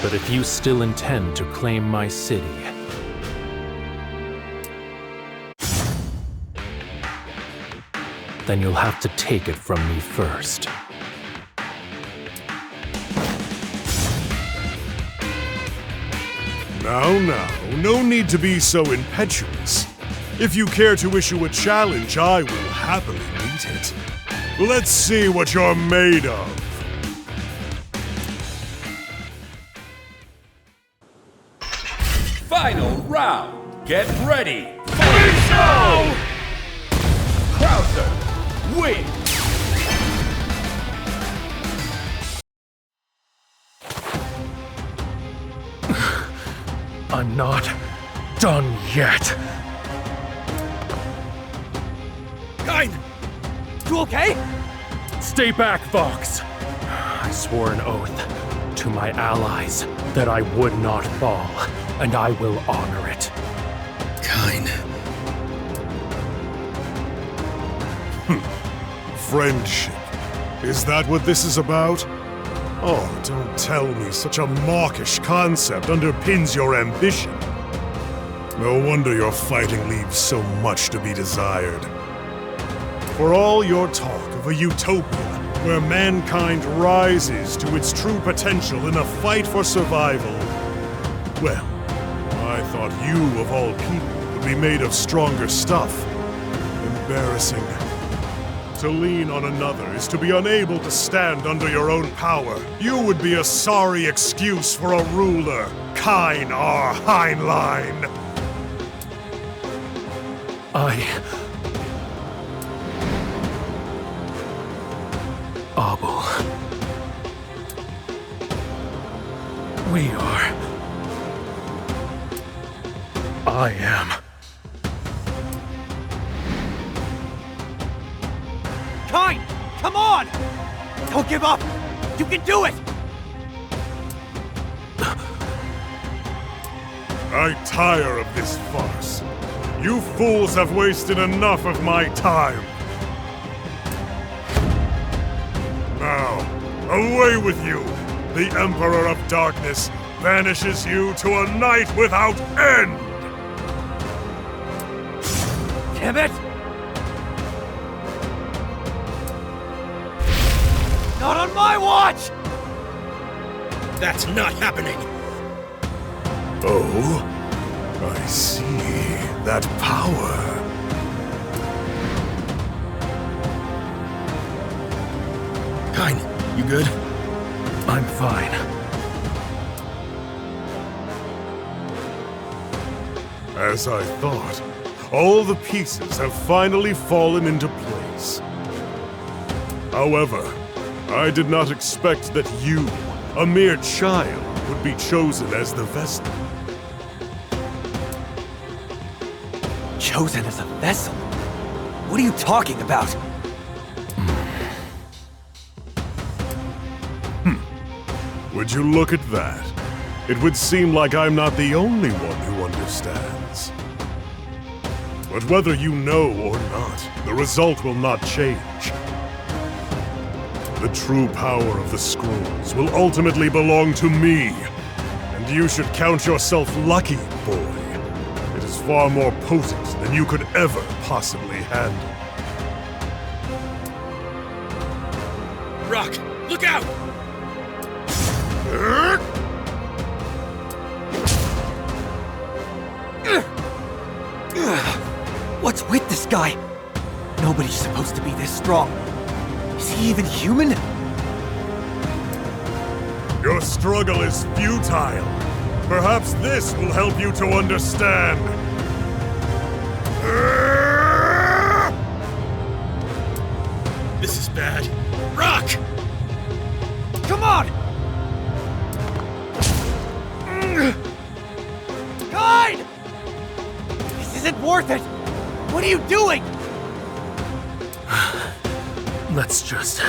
S8: But if you still intend to claim my city, then you'll have to take it from me first.
S3: Now, no need to be so impetuous. If you care to issue a challenge, I will happily meet it. Let's see what you're made of.
S13: Final round. Get ready. Fight! Krauser, win!
S8: I'm not done yet.
S6: Kind! You okay?
S8: Stay back, Vox. I swore an oath to my allies that I would not fall, and I will honor it.
S12: Kind.
S3: friendship. Is that what this is about? Oh, don't tell me such a mawkish concept underpins your ambition. No wonder your fighting leaves so much to be desired. For all your talk of a utopia where mankind rises to its true potential in a fight for survival, well, I thought you, of all people, would be made of stronger stuff. Embarrassing. To lean on another is to be unable to stand under your own power. You would be a sorry excuse for a ruler. Kine our Heinlein.
S8: Abel. We are. I am.
S6: Kine! Come on! Don't give up! You can do it!
S3: I tire of this farce. You fools have wasted enough of my time. Now, away with you! The Emperor of Darkness banishes you to a night without end!
S6: Damn it! Not on my watch!
S12: That's not happening!
S3: Oh, I see. That power.
S12: Kine, you good?
S8: I'm fine.
S3: As I thought, all the pieces have finally fallen into place. However, I did not expect that you, a mere child, would be chosen as the vessel.
S6: Chosen as a vessel? What are you talking about?
S3: Would you look at that? It would seem like I'm not the only one who understands. But whether you know or not, the result will not change. The true power of the scrolls will ultimately belong to me. And you should count yourself lucky, boy. It is far more potent than you could ever possibly handle.
S12: Rock, look out!
S6: What's with this guy? Nobody's supposed to be this strong. Is he even human?
S3: Your struggle is futile. Perhaps this will help you to understand.
S12: This is bad. Rock!
S6: Come on! Kine! This isn't worth it! What are you doing?
S8: Let's just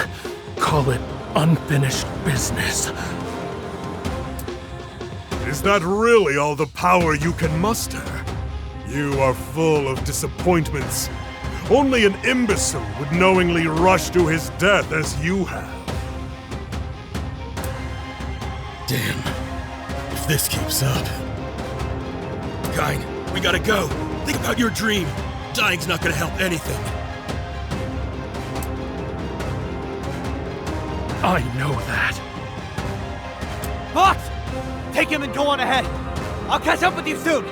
S8: call it unfinished business.
S3: Is that really all the power you can muster? You are full of disappointments. Only an imbecile would knowingly rush to his death as you have.
S12: Damn. If this keeps up... Kine, we gotta go. Think about your dream. Dying's not gonna help anything.
S8: I know that.
S6: Fox! Take him and go on ahead. I'll catch up with you soon.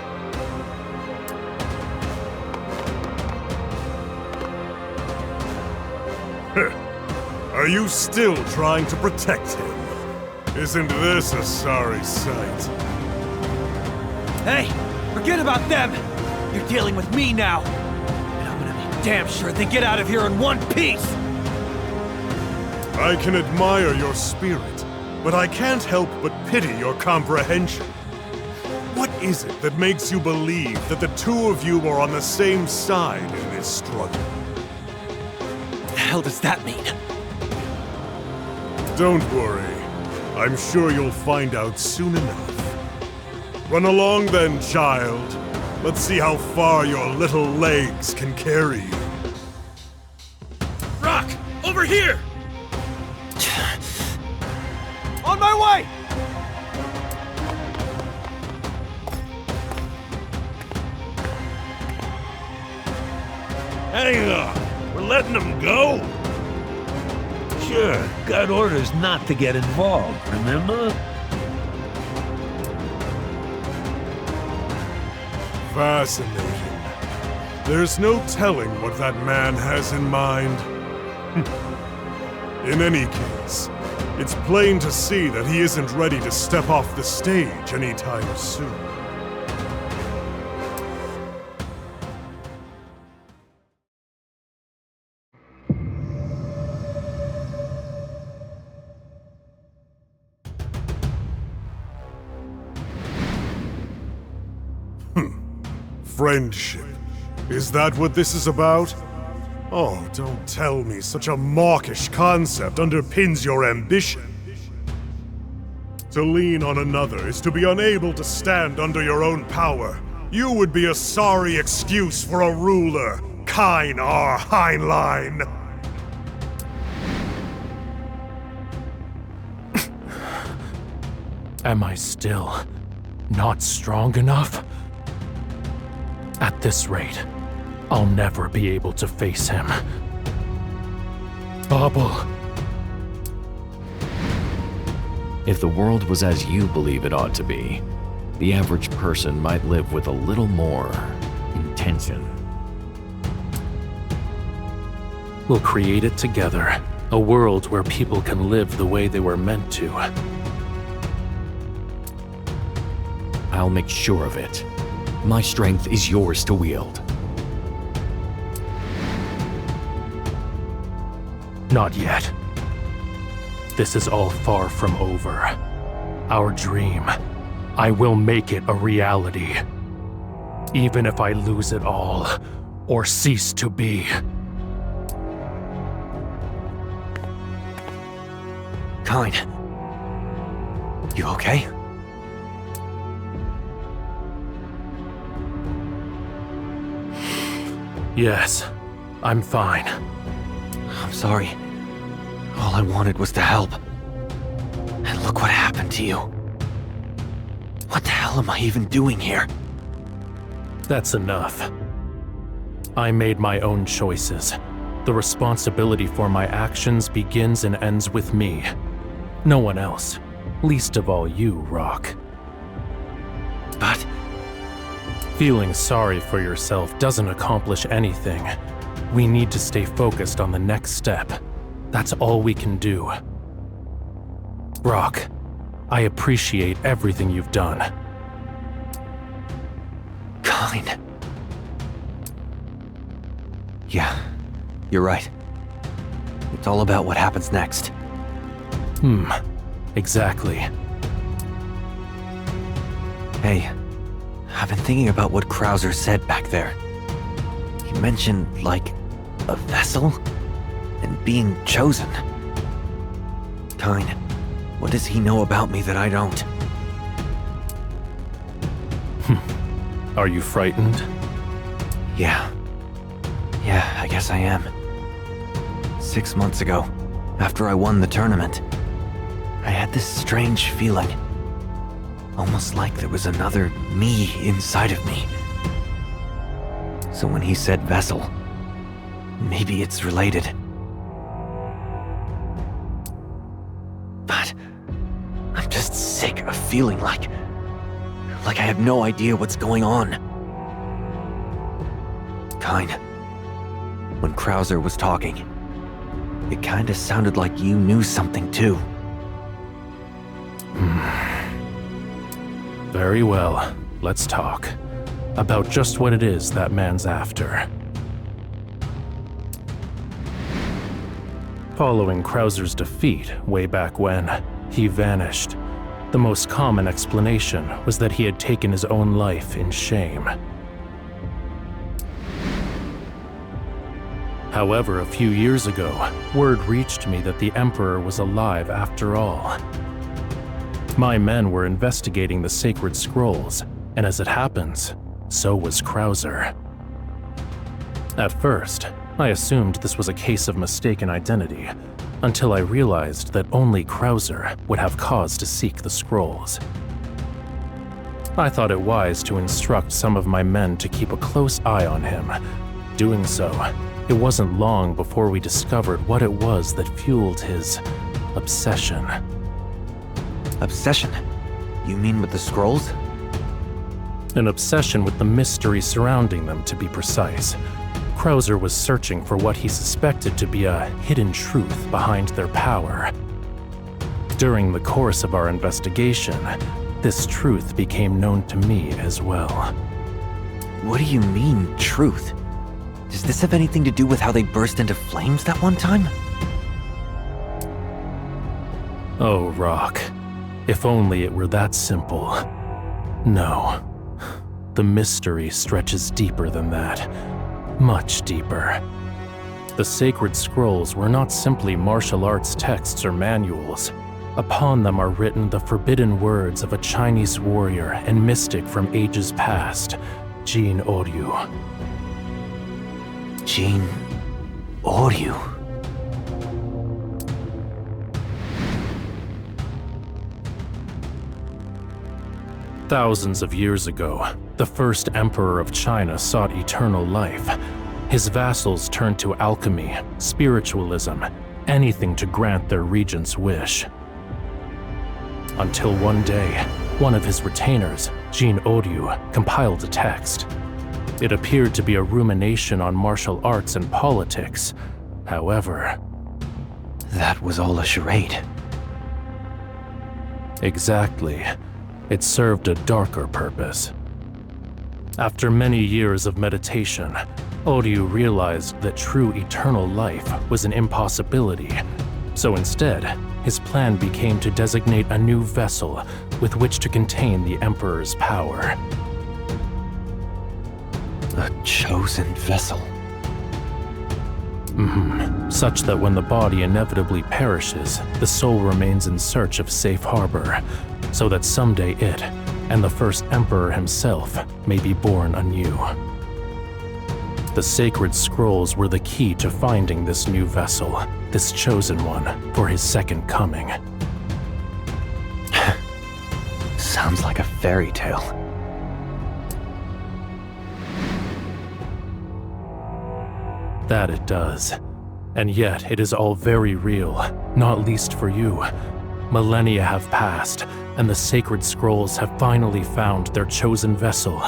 S3: Are you still trying to protect him? Isn't this a sorry sight?
S6: Hey, forget about them. You're dealing with me now. And I'm gonna be damn sure they get out of here in one piece.
S3: I can admire your spirit, but I can't help but pity your comprehension. What is it that makes you believe that the two of you are on the same side in this struggle?
S6: What the hell does that mean?
S3: Don't worry. I'm sure you'll find out soon enough. Run along then, child. Let's see how far your little legs can carry you.
S12: Rock!
S4: Over here!
S17: On my way!
S16: Hang on. We're letting them go? Sure, got orders not to get involved, remember?
S3: Fascinating. There's no telling what that man has in mind. In any case, it's plain to see that he isn't ready to step off the stage anytime soon. Friendship. Is that what this is about? Oh, don't tell me such a mawkish concept underpins your ambition. To lean on another is to be unable to stand under your own power. You would be a sorry excuse for a ruler, Kine R. Heinlein.
S8: Am I still not strong enough? At this rate, I'll never be able to face him. Bubble.
S11: If the world was as you believe it ought to be, the average person might live with a little more intention.
S8: We'll create it together, a world where people can live the way they were meant to.
S11: I'll make sure of it. My strength is yours to wield.
S8: Not yet. This is all far from over. Our dream, I will make it a reality. Even if I lose it all, or cease to be.
S6: Kine. You okay?
S8: Yes, I'm fine.
S6: I'm sorry. All I wanted was to help. And look what happened to you. What the hell am I even doing here?
S8: That's enough. I made my own choices. The responsibility for my actions begins and ends with me. No one else. Least of all you, Rock.
S6: But...
S8: feeling sorry for yourself doesn't accomplish anything. We need to stay focused on the next step. That's all we can do. Rock, I appreciate everything you've done.
S6: Kine. Yeah, you're right. It's all about what happens next.
S8: Exactly.
S6: Hey, I've been thinking about what Krauser said back there. He mentioned, like, a vessel? And being chosen. Kine, what does he know about me that I don't?
S8: Are you frightened?
S6: Yeah. Yeah, I guess I am. 6 months ago, after I won the tournament, I had this strange feeling. Almost like there was another me inside of me. So when he said vessel, maybe it's related. But I'm just sick of feeling like I have no idea what's going on. Kine, when Krauser was talking, it kinda sounded like you knew something too.
S8: Very well, let's talk. About just what it is that man's after. Following Krauser's defeat way back when, he vanished. The most common explanation was that he had taken his own life in shame. However, a few years ago, word reached me that the Emperor was alive after all. My men were investigating the sacred scrolls, and as it happens, so was Krauser. At first, I assumed this was a case of mistaken identity, until I realized that only Krauser would have cause to seek the scrolls. I thought it wise to instruct some of my men to keep a close eye on him. Doing so, it wasn't long before we discovered what it was that fueled his obsession.
S6: Obsession? You mean with the scrolls?
S8: An obsession with the mystery surrounding them, to be precise. Krauser was searching for what he suspected to be a hidden truth behind their power. During the course of our investigation, this truth became known to me as well.
S6: What do you mean, truth? Does this have anything to do with how they burst into flames that one time?
S8: Oh, Rock. If only it were that simple. No. The mystery stretches deeper than that. Much deeper. The sacred scrolls were not simply martial arts texts or manuals. Upon them are written the forbidden words of a Chinese warrior and mystic from ages past, Jin Oryu.
S6: Jin Oryu?
S8: Thousands of years ago, the first emperor of China sought eternal life. His vassals turned to alchemy, spiritualism, anything to grant their regent's wish. Until one day, one of his retainers, Jin Oryu, compiled a text. It appeared to be a rumination on martial arts and politics. However,
S6: that was all a charade.
S8: Exactly. It served a darker purpose. After many years of meditation, Oryu realized that true eternal life was an impossibility. So instead, his plan became to designate a new vessel with which to contain the Emperor's power.
S6: A chosen vessel.
S8: Such that when the body inevitably perishes, the soul remains in search of safe harbor, so that someday it, and the first Emperor himself, may be born anew. The sacred scrolls were the key to finding this new vessel, this chosen one, for his second coming.
S6: Sounds like a fairy tale.
S8: That it does. And yet it is all very real, not least for you. Millennia have passed, and the sacred scrolls have finally found their chosen vessel.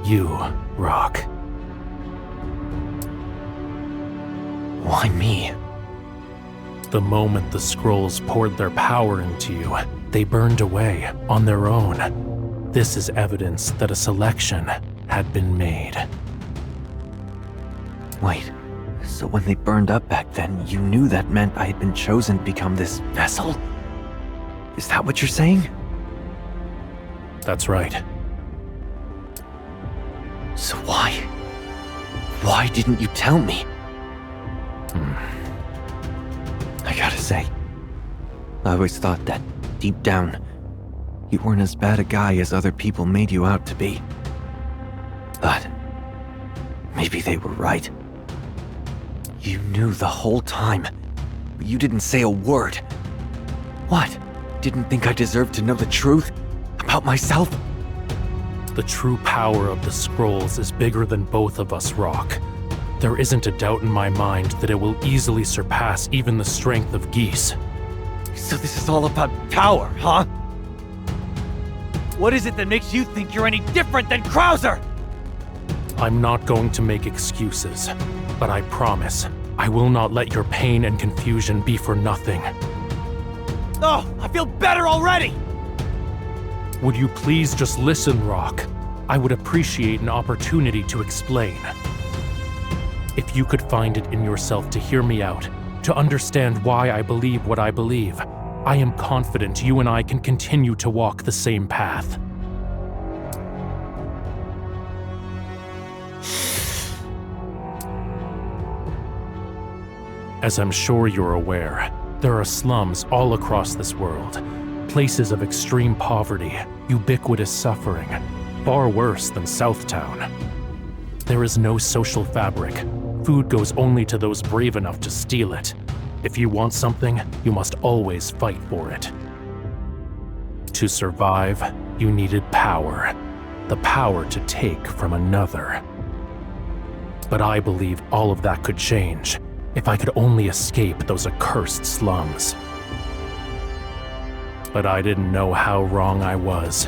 S8: You, Rock.
S6: Why me?
S8: The moment the scrolls poured their power into you, they burned away on their own. This is evidence that a selection had been made.
S6: Wait, so when they burned up back then, you knew that meant I had been chosen to become this vessel? Is that what you're saying?
S8: That's right.
S6: So why? Why didn't you tell me? I gotta say, I always thought that, deep down, you weren't as bad a guy as other people made you out to be. But maybe they were right. You knew the whole time, but you didn't say a word. What? Didn't think I deserved to know the truth about myself?
S8: The true power of the scrolls is bigger than both of us, Rock. There isn't a doubt in my mind that it will easily surpass even the strength of Geese.
S6: So this is all about power, huh? What is it that makes you think you're any different than Krauser?
S8: I'm not going to make excuses, but I promise, I will not let your pain and confusion be for nothing.
S6: Oh, I feel better already!
S8: Would you please just listen, Rock? I would appreciate an opportunity to explain. If you could find it in yourself to hear me out, to understand why I believe what I believe, I am confident you and I can continue to walk the same path. As I'm sure you're aware, there are slums all across this world, places of extreme poverty, ubiquitous suffering, far worse than Southtown. There is no social fabric, Food goes only to those brave enough to steal it. If you want something, you must always fight for it. To survive, you needed power. The power to take from another. But I believe all of that could change if I could only escape those accursed slums. But I didn't know how wrong I was.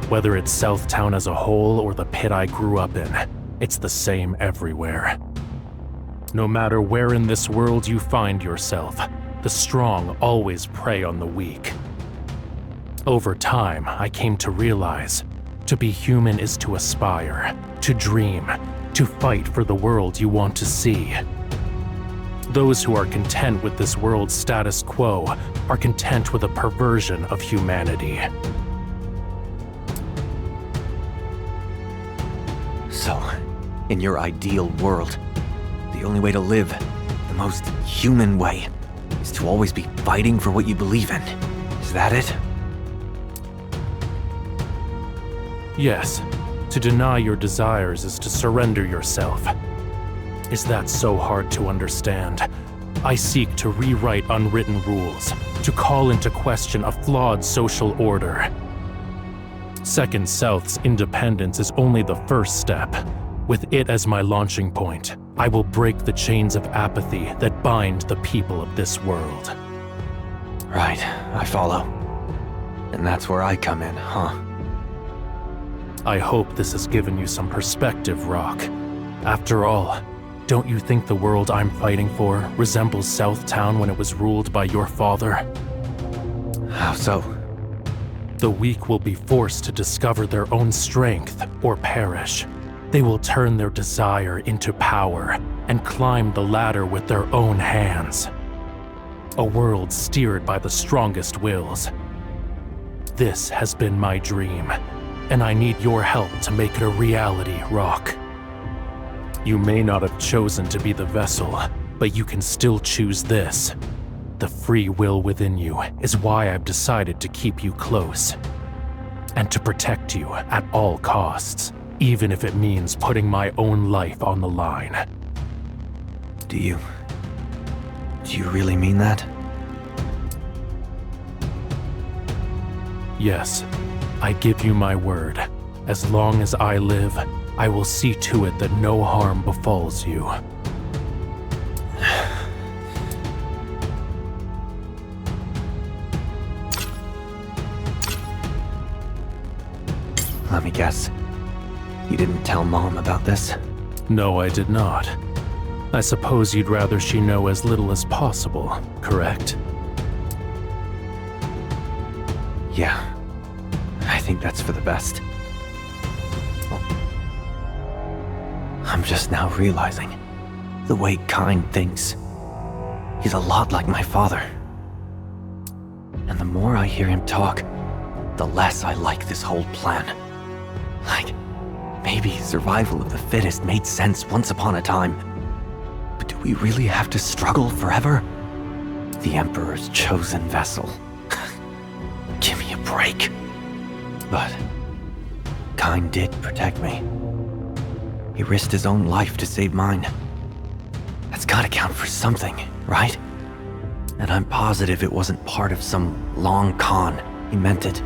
S8: Whether it's Southtown as a whole or the pit I grew up in, it's the same everywhere. No matter where in this world you find yourself, the strong always prey on the weak. Over time, I came to realize, to be human is to aspire, to dream, to fight for the world you want to see. Those who are content with this world's status quo are content with a perversion of humanity.
S6: So, in your ideal world, the only way to live, the most human way, is to always be fighting for what you believe in. Is that it?
S8: Yes, to deny your desires is to surrender yourself. Is that so hard to understand? I seek to rewrite unwritten rules, to call into question a flawed social order. Second South's independence is only the first step. With it as my launching point, I will break the chains of apathy that bind the people of this world.
S6: Right, I follow. And that's where I come in, huh?
S8: I hope this has given you some perspective, Rock. After all, don't you think the world I'm fighting for resembles Southtown when it was ruled by your father?
S6: How so?
S8: The weak will be forced to discover their own strength or perish. They will turn their desire into power and climb the ladder with their own hands. A world steered by the strongest wills. This has been my dream, and I need your help to make it a reality, Rock. You may not have chosen to be the vessel, but you can still choose this. The free will within you is why I've decided to keep you close, and to protect you at all costs, even if it means putting my own life on the line.
S6: Do you really mean that?
S8: Yes, I give you my word. As long as I live, I will see to it that no harm befalls you.
S6: Let me guess. You didn't tell Mom about this?
S8: No, I did not. I suppose you'd rather she know as little as possible, correct?
S6: Yeah. I think that's for the best. I'm just now realizing the way Kind thinks. He's a lot like my father. And the more I hear him talk, the less I like this whole plan. Like, maybe survival of the fittest made sense once upon a time. But do we really have to struggle forever? The Emperor's chosen vessel. Give me a break. But Kind did protect me. He risked his own life to save mine. That's gotta count for something, right? And I'm positive it wasn't part of some long con. He meant it.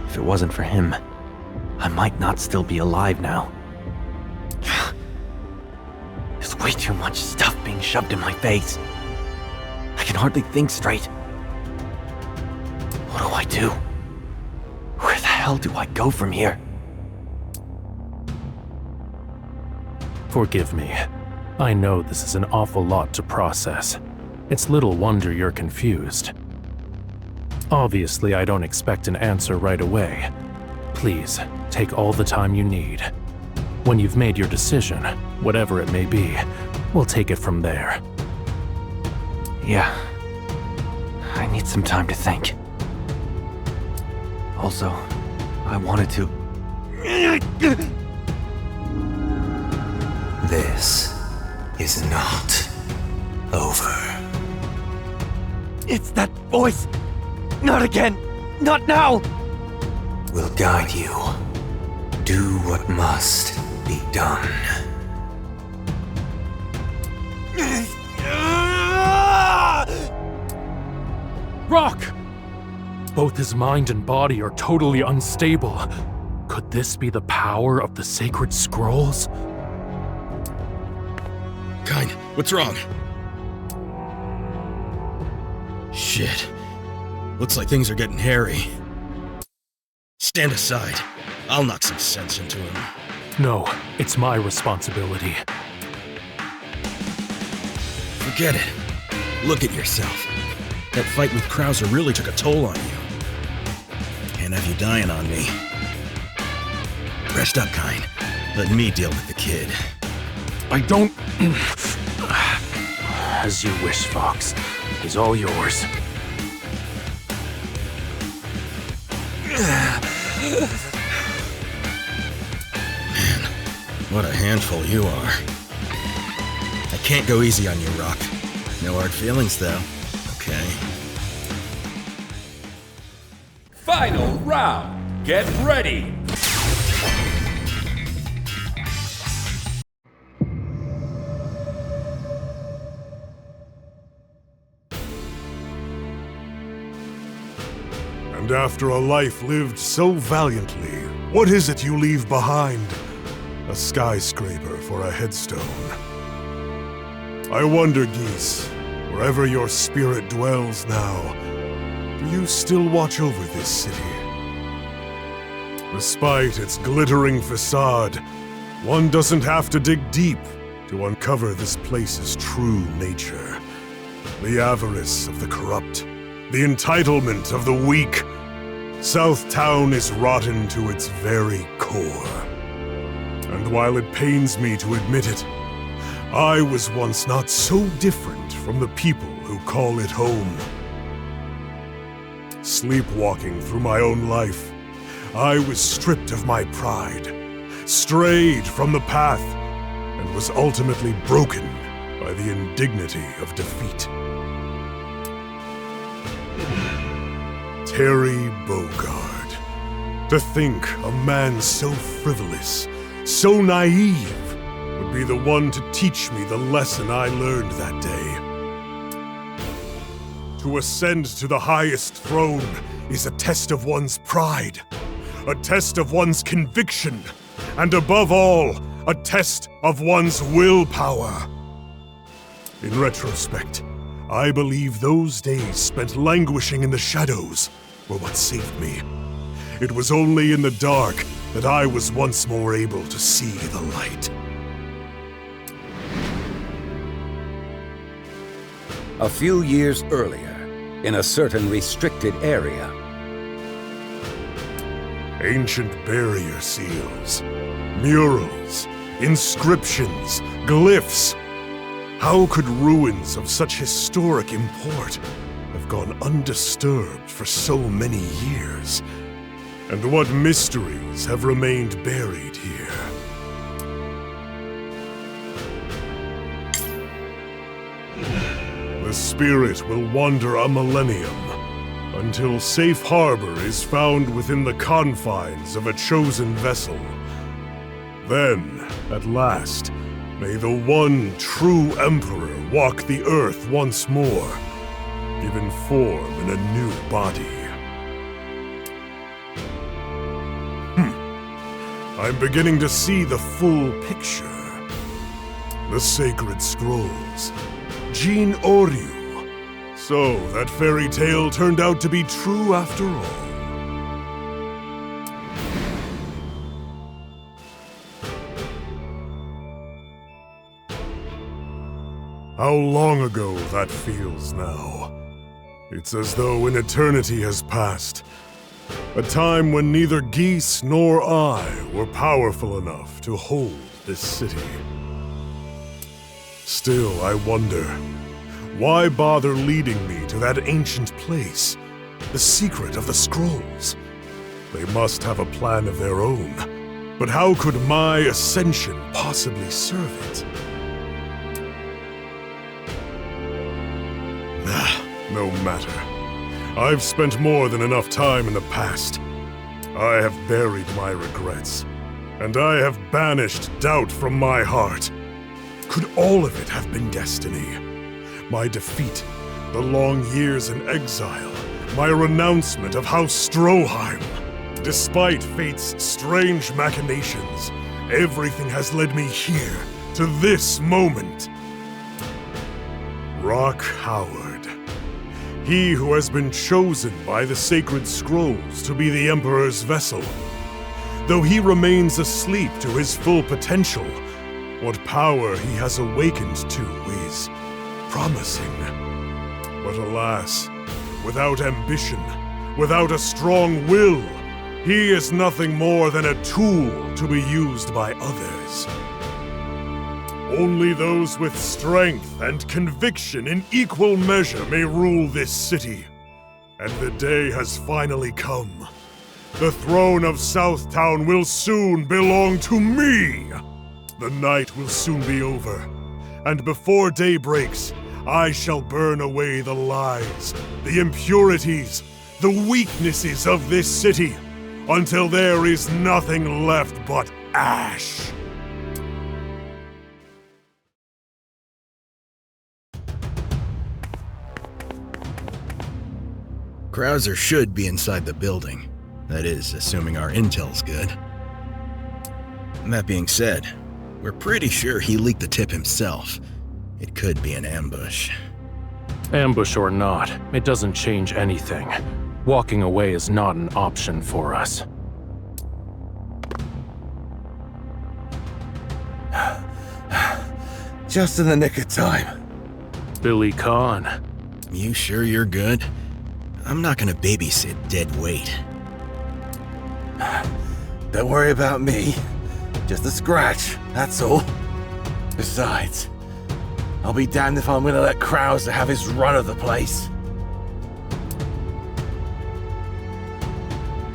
S6: If it wasn't for him, I might not still be alive now. There's way too much stuff being shoved in my face. I can hardly think straight. What do I do? Where the hell do I go from here?
S8: Forgive me. I know this is an awful lot to process. It's little wonder you're confused. Obviously, I don't expect an answer right away. Please, take all the time you need. When you've made your decision, whatever it may be, we'll take it from there.
S6: Yeah. I need some time to think. Also, I wanted to...
S19: This is not over.
S6: It's that voice! Not again! Not now!
S19: Will guide you. Do what must be done.
S8: Rock! Both his mind and body are totally unstable. Could this be the power of the sacred scrolls?
S12: Kind, what's wrong? Shit. Looks like things are getting hairy. Stand aside. I'll knock some sense into him.
S8: No, it's my responsibility.
S12: Forget it. Look at yourself. That fight with Krauser really took a toll on you. Can't have you dying on me. Rest up, Kind. Let me deal with the kid.
S8: I don't... As you wish, Fox. It's all yours.
S12: Man, what a handful you are. I can't go easy on you, Rock. No hard feelings, though. Okay.
S13: Final round. Get ready.
S3: And after a life lived so valiantly, what is it you leave behind? A skyscraper for a headstone. I wonder, Geese, wherever your spirit dwells now, do you still watch over this city? Despite its glittering facade, one doesn't have to dig deep to uncover this place's true nature. The avarice of the corrupt, the entitlement of the weak. Southtown is rotten to its very core. And while it pains me to admit it, I was once not so different from the people who call it home. Sleepwalking through my own life, I was stripped of my pride, strayed from the path, and was ultimately broken by the indignity of defeat. Terry Bogard. To think a man so frivolous, so naive, would be the one to teach me the lesson I learned that day. To ascend to the highest throne is a test of one's pride, a test of one's conviction, and above all, a test of one's willpower. In retrospect, I believe those days spent languishing in the shadows were what saved me. It was only in the dark that I was once more able to see the light.
S2: A few years earlier, in a certain restricted area.
S3: Ancient barrier seals, murals, inscriptions, glyphs. How could ruins of such historic import have gone undisturbed for so many years? And what mysteries have remained buried here? The spirit will wander a millennium until safe harbor is found within the confines of a chosen vessel. Then, at last, may the one true Emperor walk the earth once more, given form in a new body. I'm beginning to see the full picture. The sacred scrolls. Jean Oryu. So, that fairy tale turned out to be true after all. How long ago that feels now. It's as though an eternity has passed. A time when neither Geese nor I were powerful enough to hold this city. Still, I wonder, why bother leading me to that ancient place? The secret of the scrolls. They must have a plan of their own. But how could my ascension possibly serve it? No matter. I've spent more than enough time in the past. I have buried my regrets, and I have banished doubt from my heart. Could all of it have been destiny? My defeat, the long years in exile, my renouncement of House Stroheim. Despite fate's strange machinations, everything has led me here, to this moment. Rock Howard. He who has been chosen by the sacred scrolls to be the Emperor's vessel. Though he remains asleep to his full potential, what power he has awakened to is promising. But alas, without ambition, without a strong will, he is nothing more than a tool to be used by others. Only those with strength and conviction in equal measure may rule this city. And the day has finally come. The throne of Southtown will soon belong to me! The night will soon be over, and before day breaks, I shall burn away the lies, the impurities, the weaknesses of this city, until there is nothing left but ash.
S12: Krauser should be inside the building. That is, assuming our intel's good. That being said, we're pretty sure he leaked the tip himself. It could be an ambush.
S8: Ambush or not, it doesn't change anything. Walking away is not an option for us.
S15: Just in the nick of time.
S8: Billy Kahn.
S12: You sure you're good? I'm not gonna babysit dead weight.
S15: Don't worry about me. Just a scratch, that's all. Besides, I'll be damned if I'm gonna let Krauser have his run of the place.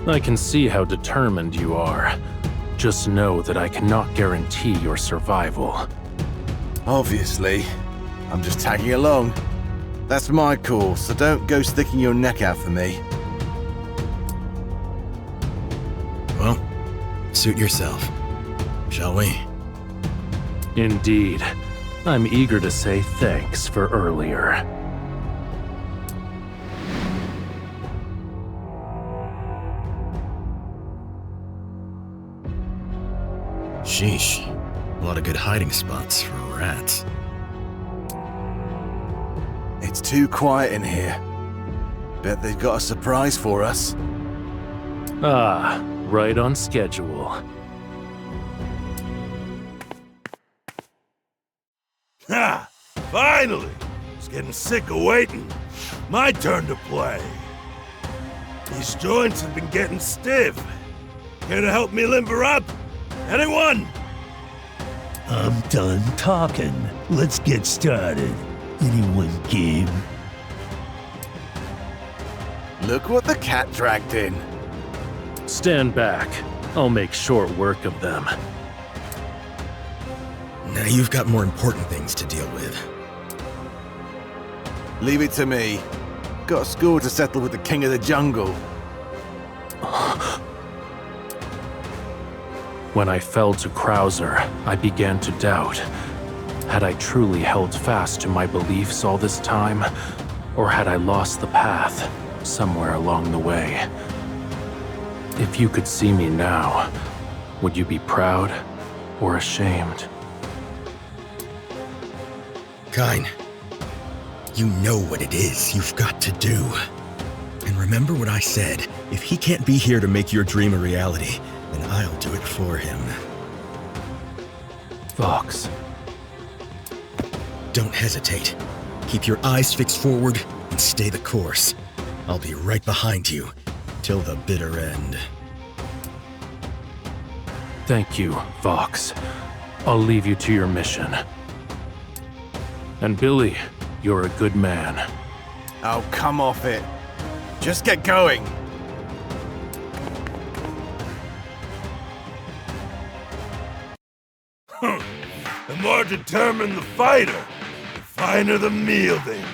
S8: I can see how determined you are. Just know that I cannot guarantee your survival.
S15: Obviously. I'm just tagging along. That's my call, so don't go sticking your neck out for me.
S12: Well, suit yourself. Shall we?
S8: Indeed. I'm eager to say thanks for earlier.
S12: Sheesh. A lot of good hiding spots for rats.
S15: It's too quiet in here. Bet they've got a surprise for us.
S8: Ah, right on schedule.
S7: Ha! Finally! I was getting sick of waiting. My turn to play. These joints have been getting stiff. Care to help me limber up? Anyone?
S16: I'm done talking. Let's get started. Anyone game?
S15: Look what the cat dragged in.
S8: Stand back. I'll make short work of them.
S12: Now you've got more important things to deal with.
S15: Leave it to me. Got a score to settle with the king of the jungle.
S8: When I fell to Krauser, I began to doubt. Had I truly held fast to my beliefs all this time, or had I lost the path somewhere along the way? If you could see me now, would you be proud or ashamed?
S12: Kyne, you know what it is you've got to do. And remember what I said, if he can't be here to make your dream a reality, then I'll do it for him.
S8: Vox.
S12: Don't hesitate. Keep your eyes fixed forward and stay the course. I'll be right behind you, till the bitter end.
S8: Thank you, Vox. I'll leave you to your mission. And Billy, you're a good man.
S15: Oh, come off it. Just get going.
S7: The more determined the fighter, the finer the meal they make.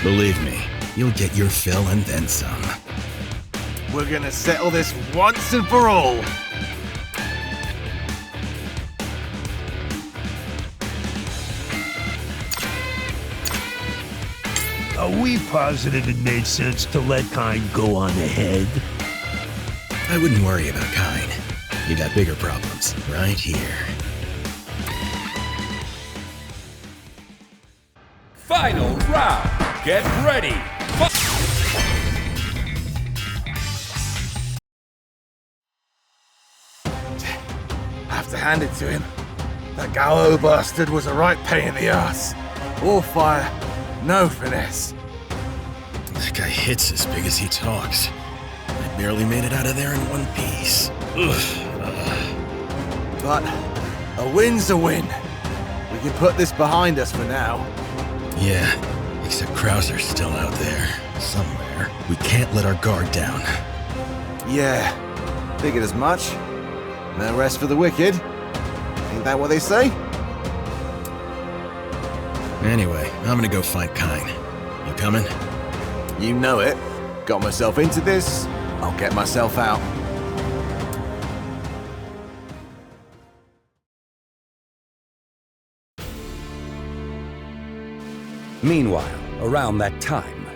S12: Believe me, you'll get your fill and then some.
S15: We're gonna settle this once and for all.
S16: Are we positive it made sense to let Kine go on ahead?
S12: I wouldn't worry about Kine. You got bigger problems right here.
S13: Final round. Get ready.
S15: Have to hand it to him. That Gallo bastard was a right pain in the ass. All fire, no finesse.
S12: That guy hits as big as he talks. I barely made it out of there in one piece.
S15: But a win's a win. We can put this behind us for now.
S12: Yeah, except Krauser's still out there, somewhere. We can't let our guard down.
S15: Yeah, figured as much. No rest for the wicked. Ain't that what they say?
S12: Anyway, I'm gonna go find Kine. You coming?
S15: You know it. Got myself into this, I'll get myself out.
S2: Meanwhile, around that time,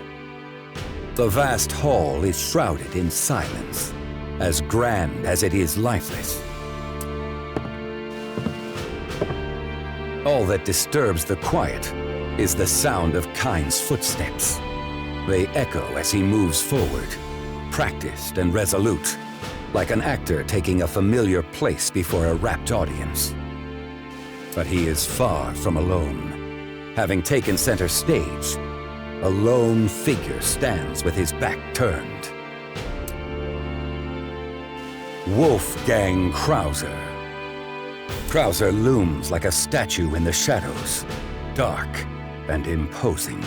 S2: the vast hall is shrouded in silence, as grand as it is lifeless. All that disturbs the quiet is the sound of Kine's footsteps. They echo as he moves forward, practiced and resolute, like an actor taking a familiar place before a rapt audience. But he is far from alone. Having taken center stage, a lone figure stands with his back turned. Wolfgang Krauser. Krauser looms like a statue in the shadows, dark and imposing.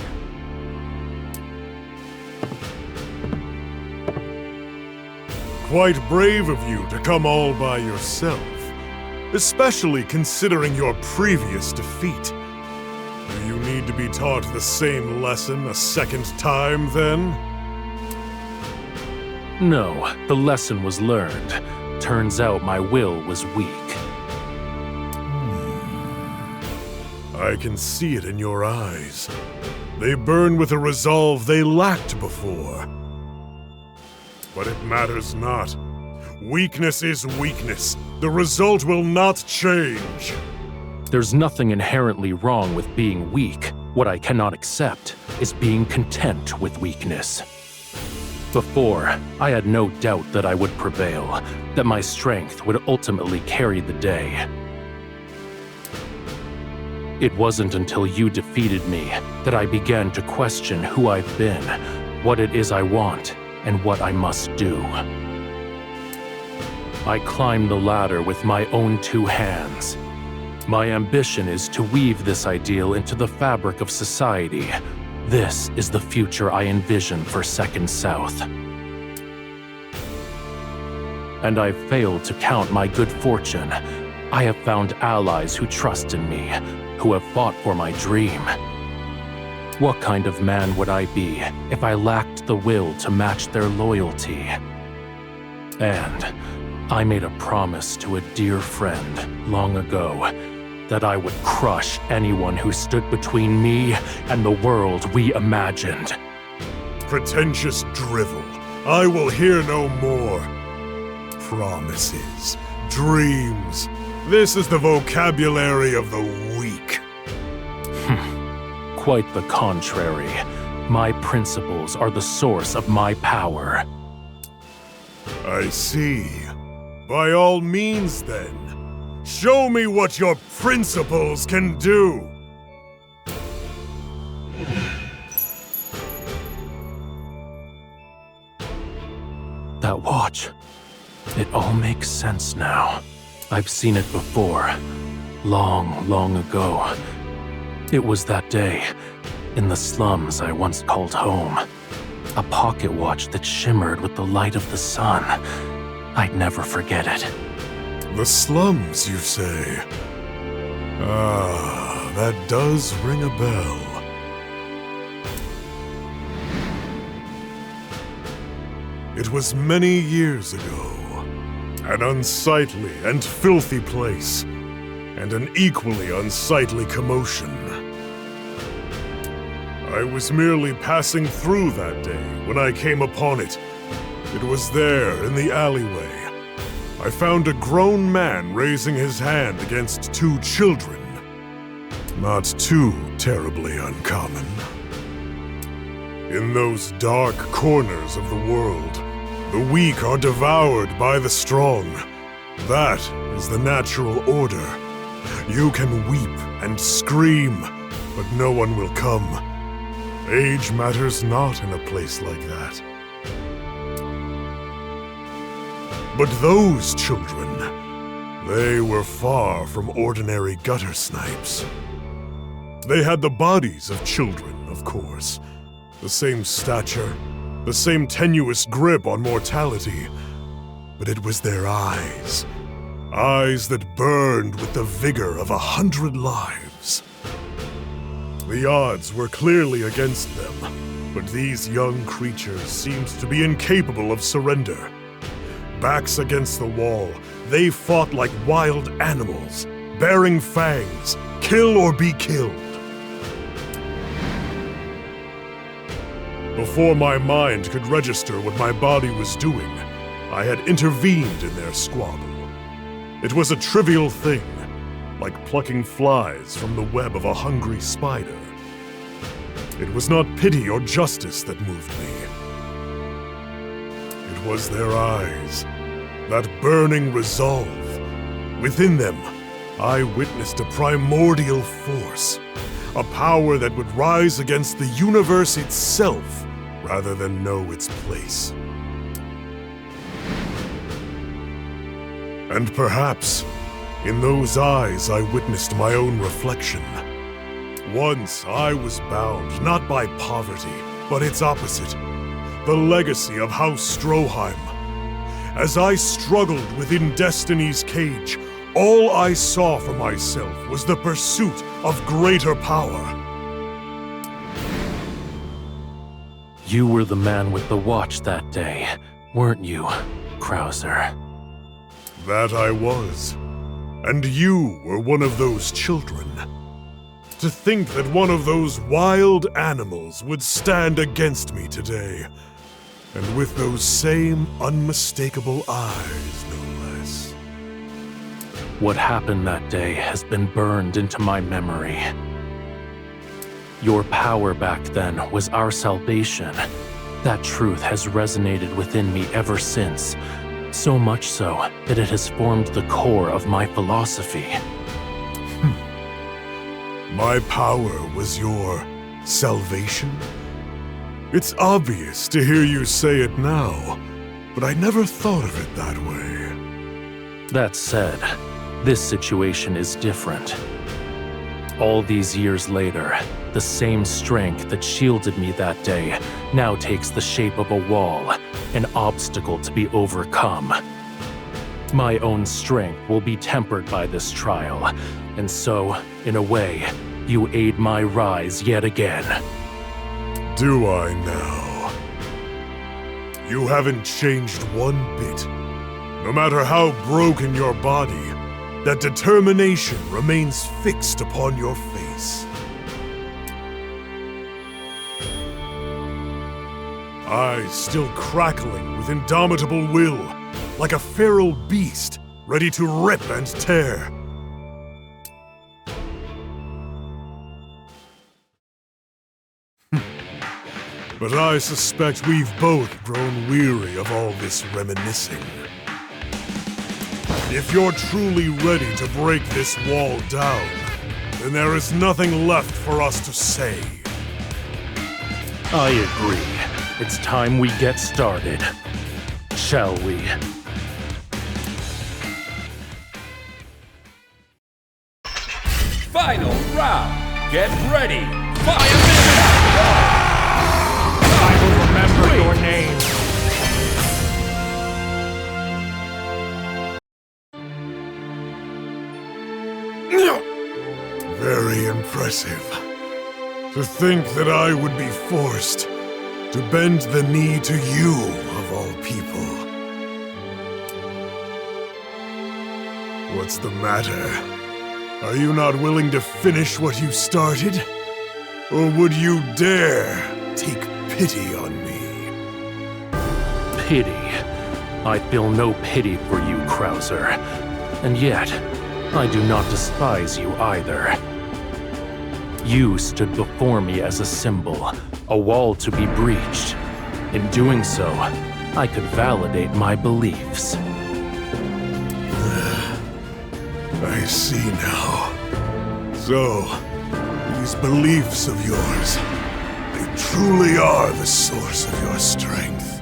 S3: Quite brave of you to come all by yourself, especially considering your previous defeat. Do you need to be taught the same lesson a second time, then?
S8: No, the lesson was learned. Turns out my will was weak.
S3: I can see it in your eyes. They burn with a resolve they lacked before. But it matters not. Weakness is weakness. The result will not change.
S8: There's nothing inherently wrong with being weak. What I cannot accept is being content with weakness. Before, I had no doubt that I would prevail, that my strength would ultimately carry the day. It wasn't until you defeated me that I began to question who I've been, what it is I want, and what I must do. I climbed the ladder with my own two hands. My ambition is to weave this ideal into the fabric of society. This is the future I envision for Second South. And I've failed to count my good fortune. I have found allies who trust in me, who have fought for my dream. What kind of man would I be if I lacked the will to match their loyalty? And I made a promise to a dear friend long ago that I would crush anyone who stood between me and the world we imagined.
S3: Pretentious drivel. I will hear no more. Promises, dreams. This is the vocabulary of the weak.
S8: Quite the contrary. My principles are the source of my power.
S3: I see. By all means, then. Show me what your principles can do!
S8: That watch. It all makes sense now. I've seen it before. Long, long ago. It was that day, in the slums I once called home. A pocket watch that shimmered with the light of the sun. I'd never forget it.
S3: The slums, you say? Ah, that does ring a bell. It was many years ago. An unsightly and filthy place, and an equally unsightly commotion. I was merely passing through that day when I came upon it. It was there in the alleyway. I found a grown man raising his hand against 2 children. Not too terribly uncommon. In those dark corners of the world, the weak are devoured by the strong. That is the natural order. You can weep and scream, but no one will come. Age matters not in a place like that. But those children, they were far from ordinary gutter snipes. They had the bodies of children, of course. The same stature, the same tenuous grip on mortality. But it was their eyes. Eyes that burned with the vigor of 100 lives. The odds were clearly against them, but these young creatures seemed to be incapable of surrender. Backs against the wall, they fought like wild animals, bearing fangs, kill or be killed. Before my mind could register what my body was doing, I had intervened in their squabble. It was a trivial thing, like plucking flies from the web of a hungry spider. It was not pity or justice that moved me. It was their eyes, that burning resolve. Within them, I witnessed a primordial force, a power that would rise against the universe itself rather than know its place. And perhaps, in those eyes I witnessed my own reflection. Once I was bound not by poverty, but its opposite, the legacy of House Stroheim. As I struggled within Destiny's cage, all I saw for myself was the pursuit of greater power.
S8: You were the man with the watch that day, weren't you, Krauser?
S3: That I was. And you were one of those children. To think that one of those wild animals would stand against me today, and with those same unmistakable eyes, no less.
S8: What happened that day has been burned into my memory. Your power back then was our salvation. That truth has resonated within me ever since, so much so that it has formed the core of my philosophy.
S3: My power was your salvation? It's obvious to hear you say it now, but I never thought of it that way.
S8: That said, this situation is different. All these years later, the same strength that shielded me that day now takes the shape of a wall, an obstacle to be overcome. My own strength will be tempered by this trial, and so, in a way, you aid my rise yet again.
S3: Do I now? You haven't changed one bit. No matter how broken your body, that determination remains fixed upon your face. Eyes still crackling with indomitable will, like a feral beast ready to rip and tear. But I suspect we've both grown weary of all this reminiscing. If you're truly ready to break this wall down, then there is nothing left for us to say.
S8: I agree. It's time we get started. Shall we?
S13: Final round. Get ready. Fire!
S20: I will remember your name.
S3: Very impressive. To think that I would be forced to bend the knee to you, of of all people. What's the matter? Are you not willing to finish what you started? Or would you dare take pity on me?
S8: Pity? I feel no pity for you, Krauser. And yet, I do not despise you either. You stood before me as a symbol, a wall to be breached. In doing so, I could validate my beliefs.
S3: I see now. So, these beliefs of yours, they truly are the source of your strength.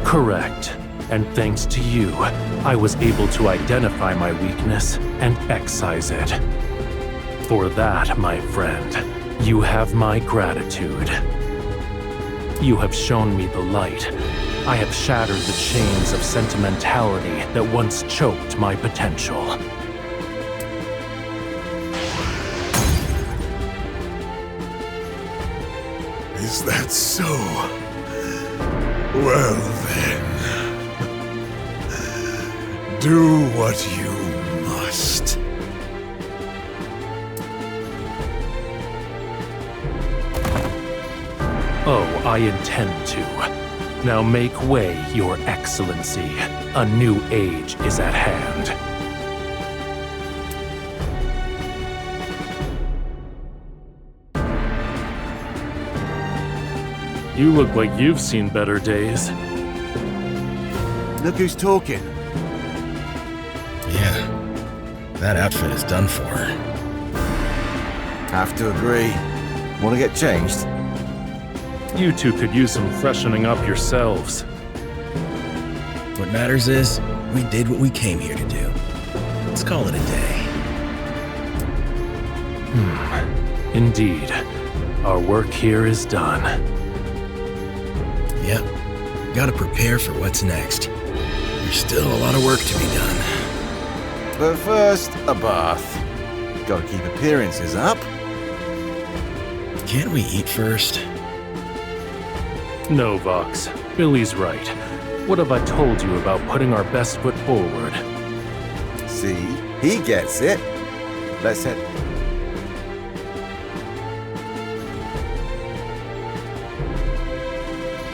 S8: Correct. And thanks to you, I was able to identify my weakness and excise it. For that, my friend, you have my gratitude. You have shown me the light. I have shattered the chains of sentimentality that once choked my potential.
S3: Is that so? Well then, do what you must.
S8: Oh, I intend to. Now make way, Your Excellency. A new age is at hand. You look like you've seen better days.
S15: Look who's talking.
S12: Yeah, that outfit is done for.
S15: Have to agree. Want to get changed?
S8: You two could use some freshening up yourselves.
S12: What matters is, we did what we came here to do. Let's call it a day.
S8: Indeed. Our work here is done.
S12: Yep. Gotta prepare for what's next. There's still a lot of work to be done.
S15: But first, a bath. Gotta keep appearances up.
S12: Can't we eat first?
S8: No, Vox. Billy's right. What have I told you about putting our best foot forward?
S15: See? He gets it. Let's head.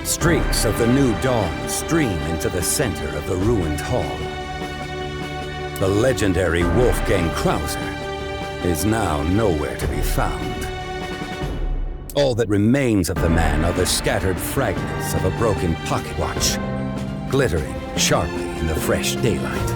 S2: Streaks of the new dawn stream into the center of the ruined hall. The legendary Wolfgang Krauser is now nowhere to be found. All that remains of the man are the scattered fragments of a broken pocket watch, glittering sharply in the fresh daylight.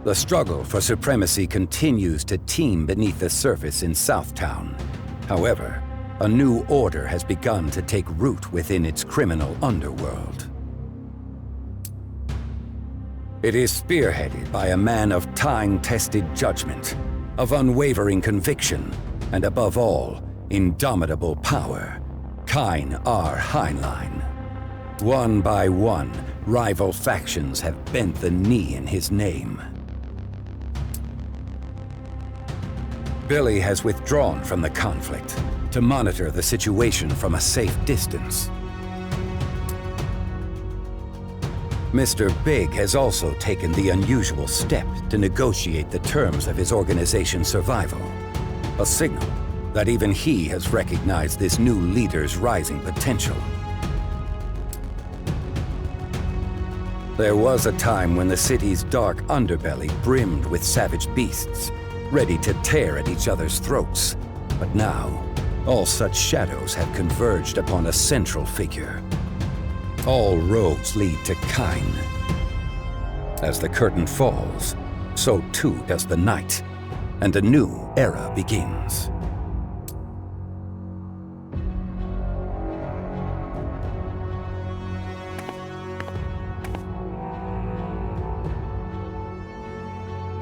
S2: The struggle for supremacy continues to teem beneath the surface in Southtown. However, a new order has begun to take root within its criminal underworld. It is spearheaded by a man of time-tested judgment, of unwavering conviction, and above all, indomitable power, Kine R. Heinlein. One by one, rival factions have bent the knee in his name. Billy has withdrawn from the conflict to monitor the situation from a safe distance. Mr. Big has also taken the unusual step to negotiate the terms of his organization's survival, a signal that even he has recognized this new leader's rising potential. There was a time when the city's dark underbelly brimmed with savage beasts, ready to tear at each other's throats. But now, all such shadows have converged upon a central figure. All roads lead to Kine. As the curtain falls, so too does the night, and a new era begins.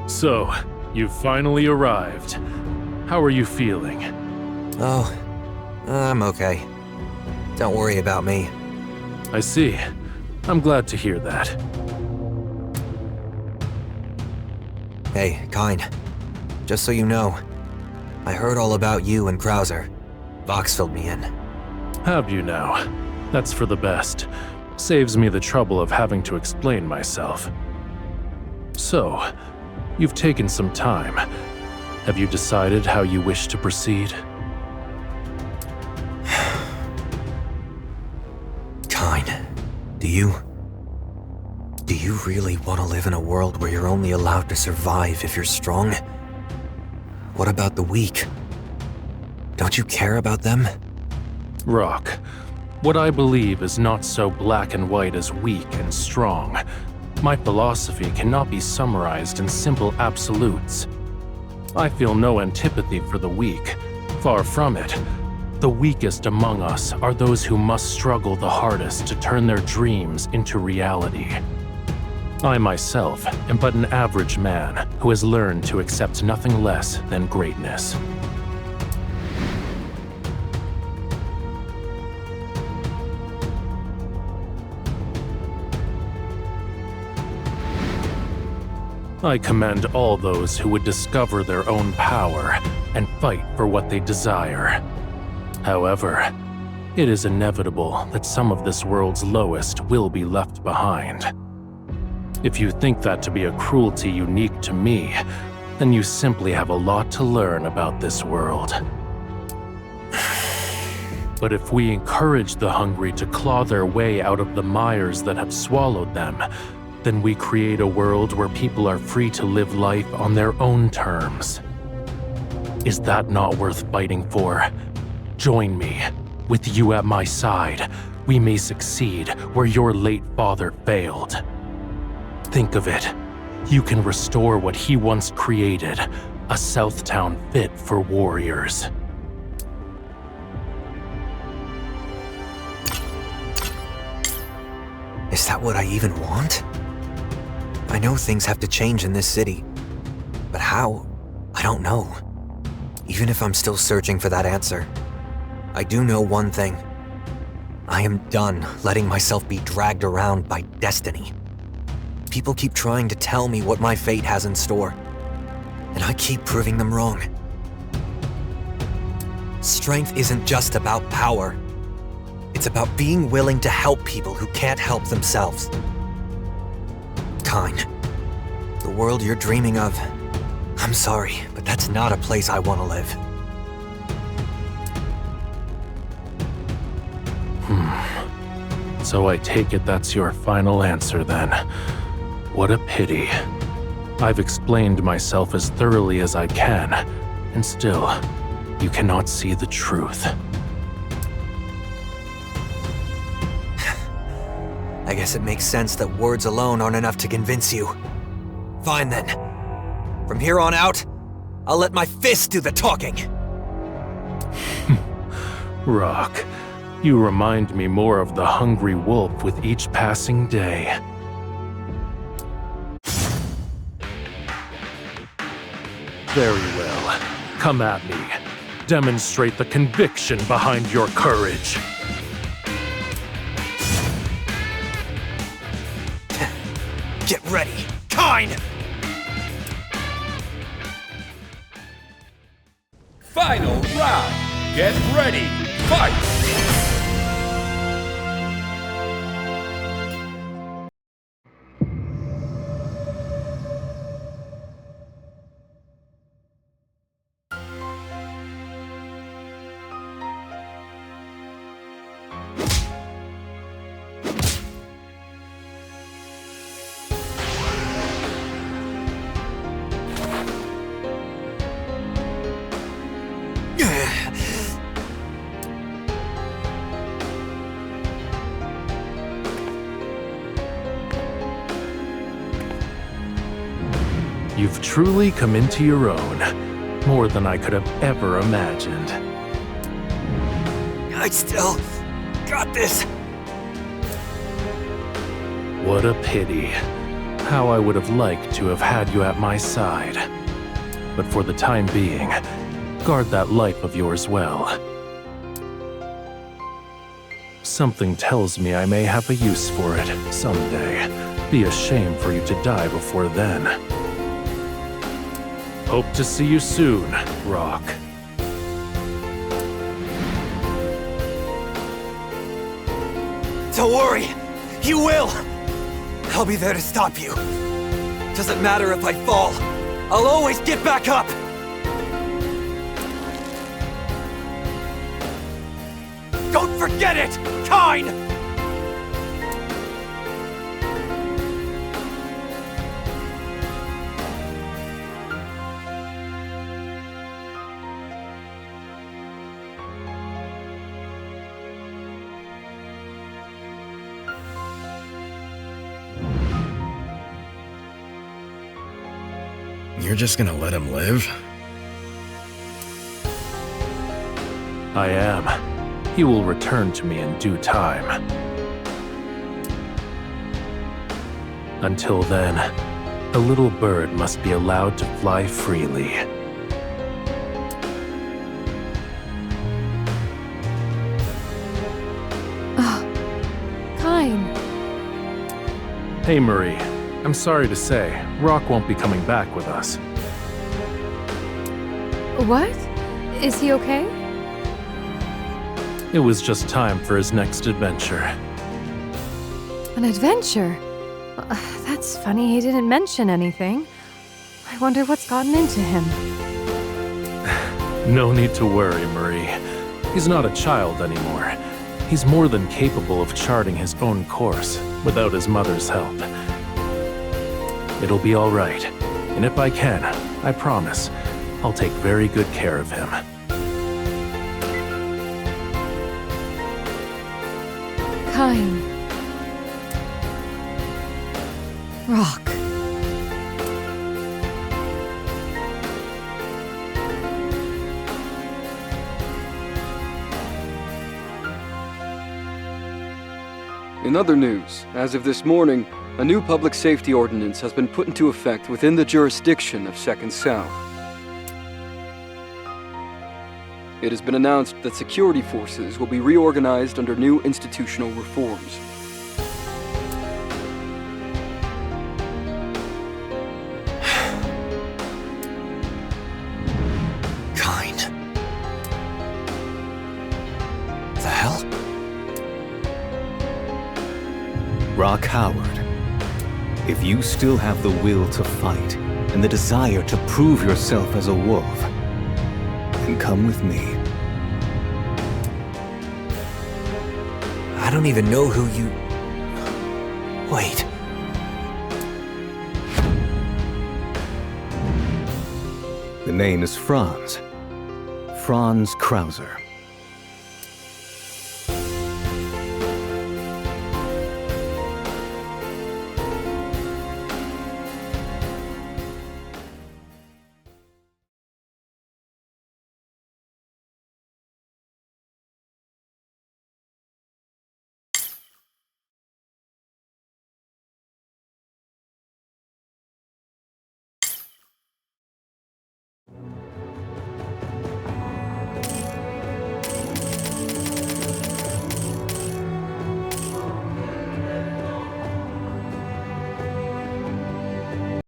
S8: So, you've finally arrived. How are you feeling?
S6: Oh, I'm okay. Don't worry about me.
S8: I see. I'm glad to hear that.
S6: Hey, Kine. Just so you know, I heard all about you and Krauser. Vox filled me in.
S8: Have you now? That's for the best. Saves me the trouble of having to explain myself. So, you've taken some time. Have you decided how you wish to proceed?
S6: Kine, do you really want to live in a world where you're only allowed to survive if you're strong? What about the weak? Don't you care about them?
S8: Rock, what I believe is not so black and white as weak and strong. My philosophy cannot be summarized in simple absolutes. I feel no antipathy for the weak. Far from it. The weakest among us are those who must struggle the hardest to turn their dreams into reality. I myself am but an average man who has learned to accept nothing less than greatness. I commend all those who would discover their own power and fight for what they desire. However, it is inevitable that some of this world's lowest will be left behind. If you think that to be a cruelty unique to me, then you simply have a lot to learn about this world. But if we encourage the hungry to claw their way out of the mires that have swallowed them, then we create a world where people are free to live life on their own terms. Is that not worth fighting for? Join me. With you at my side, we may succeed where your late father failed. Think of it. You can restore what he once created, a Southtown fit for warriors.
S6: Is that what I even want? I know things have to change in this city, but how? I don't know. Even if I'm still searching for that answer, I do know one thing. I am done letting myself be dragged around by destiny. People keep trying to tell me what my fate has in store, and I keep proving them wrong. Strength isn't just about power. It's about being willing to help people who can't help themselves. Kine, the world you're dreaming of, I'm sorry, but that's not a place I want to live.
S8: So I take it that's your final answer then. What a pity. I've explained myself as thoroughly as I can, and still, you cannot see the truth.
S6: I guess it makes sense that words alone aren't enough to convince you. Fine then. From here on out, I'll let my fists do the talking.
S8: Rock, you remind me more of the hungry wolf with each passing day. Very well. Come at me. Demonstrate the conviction behind your courage.
S6: Get ready, Kine!
S13: Final round. Get ready. Fight!
S8: You've truly come into your own, more than I could have ever imagined.
S6: I still got this.
S8: What a pity. How I would have liked to have had you at my side. But for the time being, guard that life of yours well. Something tells me I may have a use for it someday. Be a shame for you to die before then. Hope to see you soon, Rock.
S19: Don't worry! You will! I'll be there to stop you. Doesn't matter if I fall. I'll always get back up! Don't forget it, Kine!
S12: You're just gonna let him live?
S8: I am. He will return to me in due time. Until then, the little bird must be allowed to fly freely.
S10: Kine.
S8: Hey, Marie. I'm sorry to say, Rock won't be coming back with us.
S10: What? Is he okay?
S8: It was just time for his next adventure.
S10: An adventure? That's funny, he didn't mention anything. I wonder what's gotten into him.
S8: No need to worry, Marie. He's not a child anymore. He's more than capable of charting his own course without his mother's help. It'll be all right. And if I can, I promise, I'll take very good care of him.
S10: Kine. Rock.
S17: In other news, as of this morning, a new public safety ordinance has been put into effect within the jurisdiction of Second South. It has been announced that security forces will be reorganized under new institutional reforms.
S19: Kind. The hell?
S21: Rock Howard. If you still have the will to fight and the desire to prove yourself as a wolf, then come with me.
S19: I don't even know who you... Wait.
S21: The name is Franz. Franz Krauser.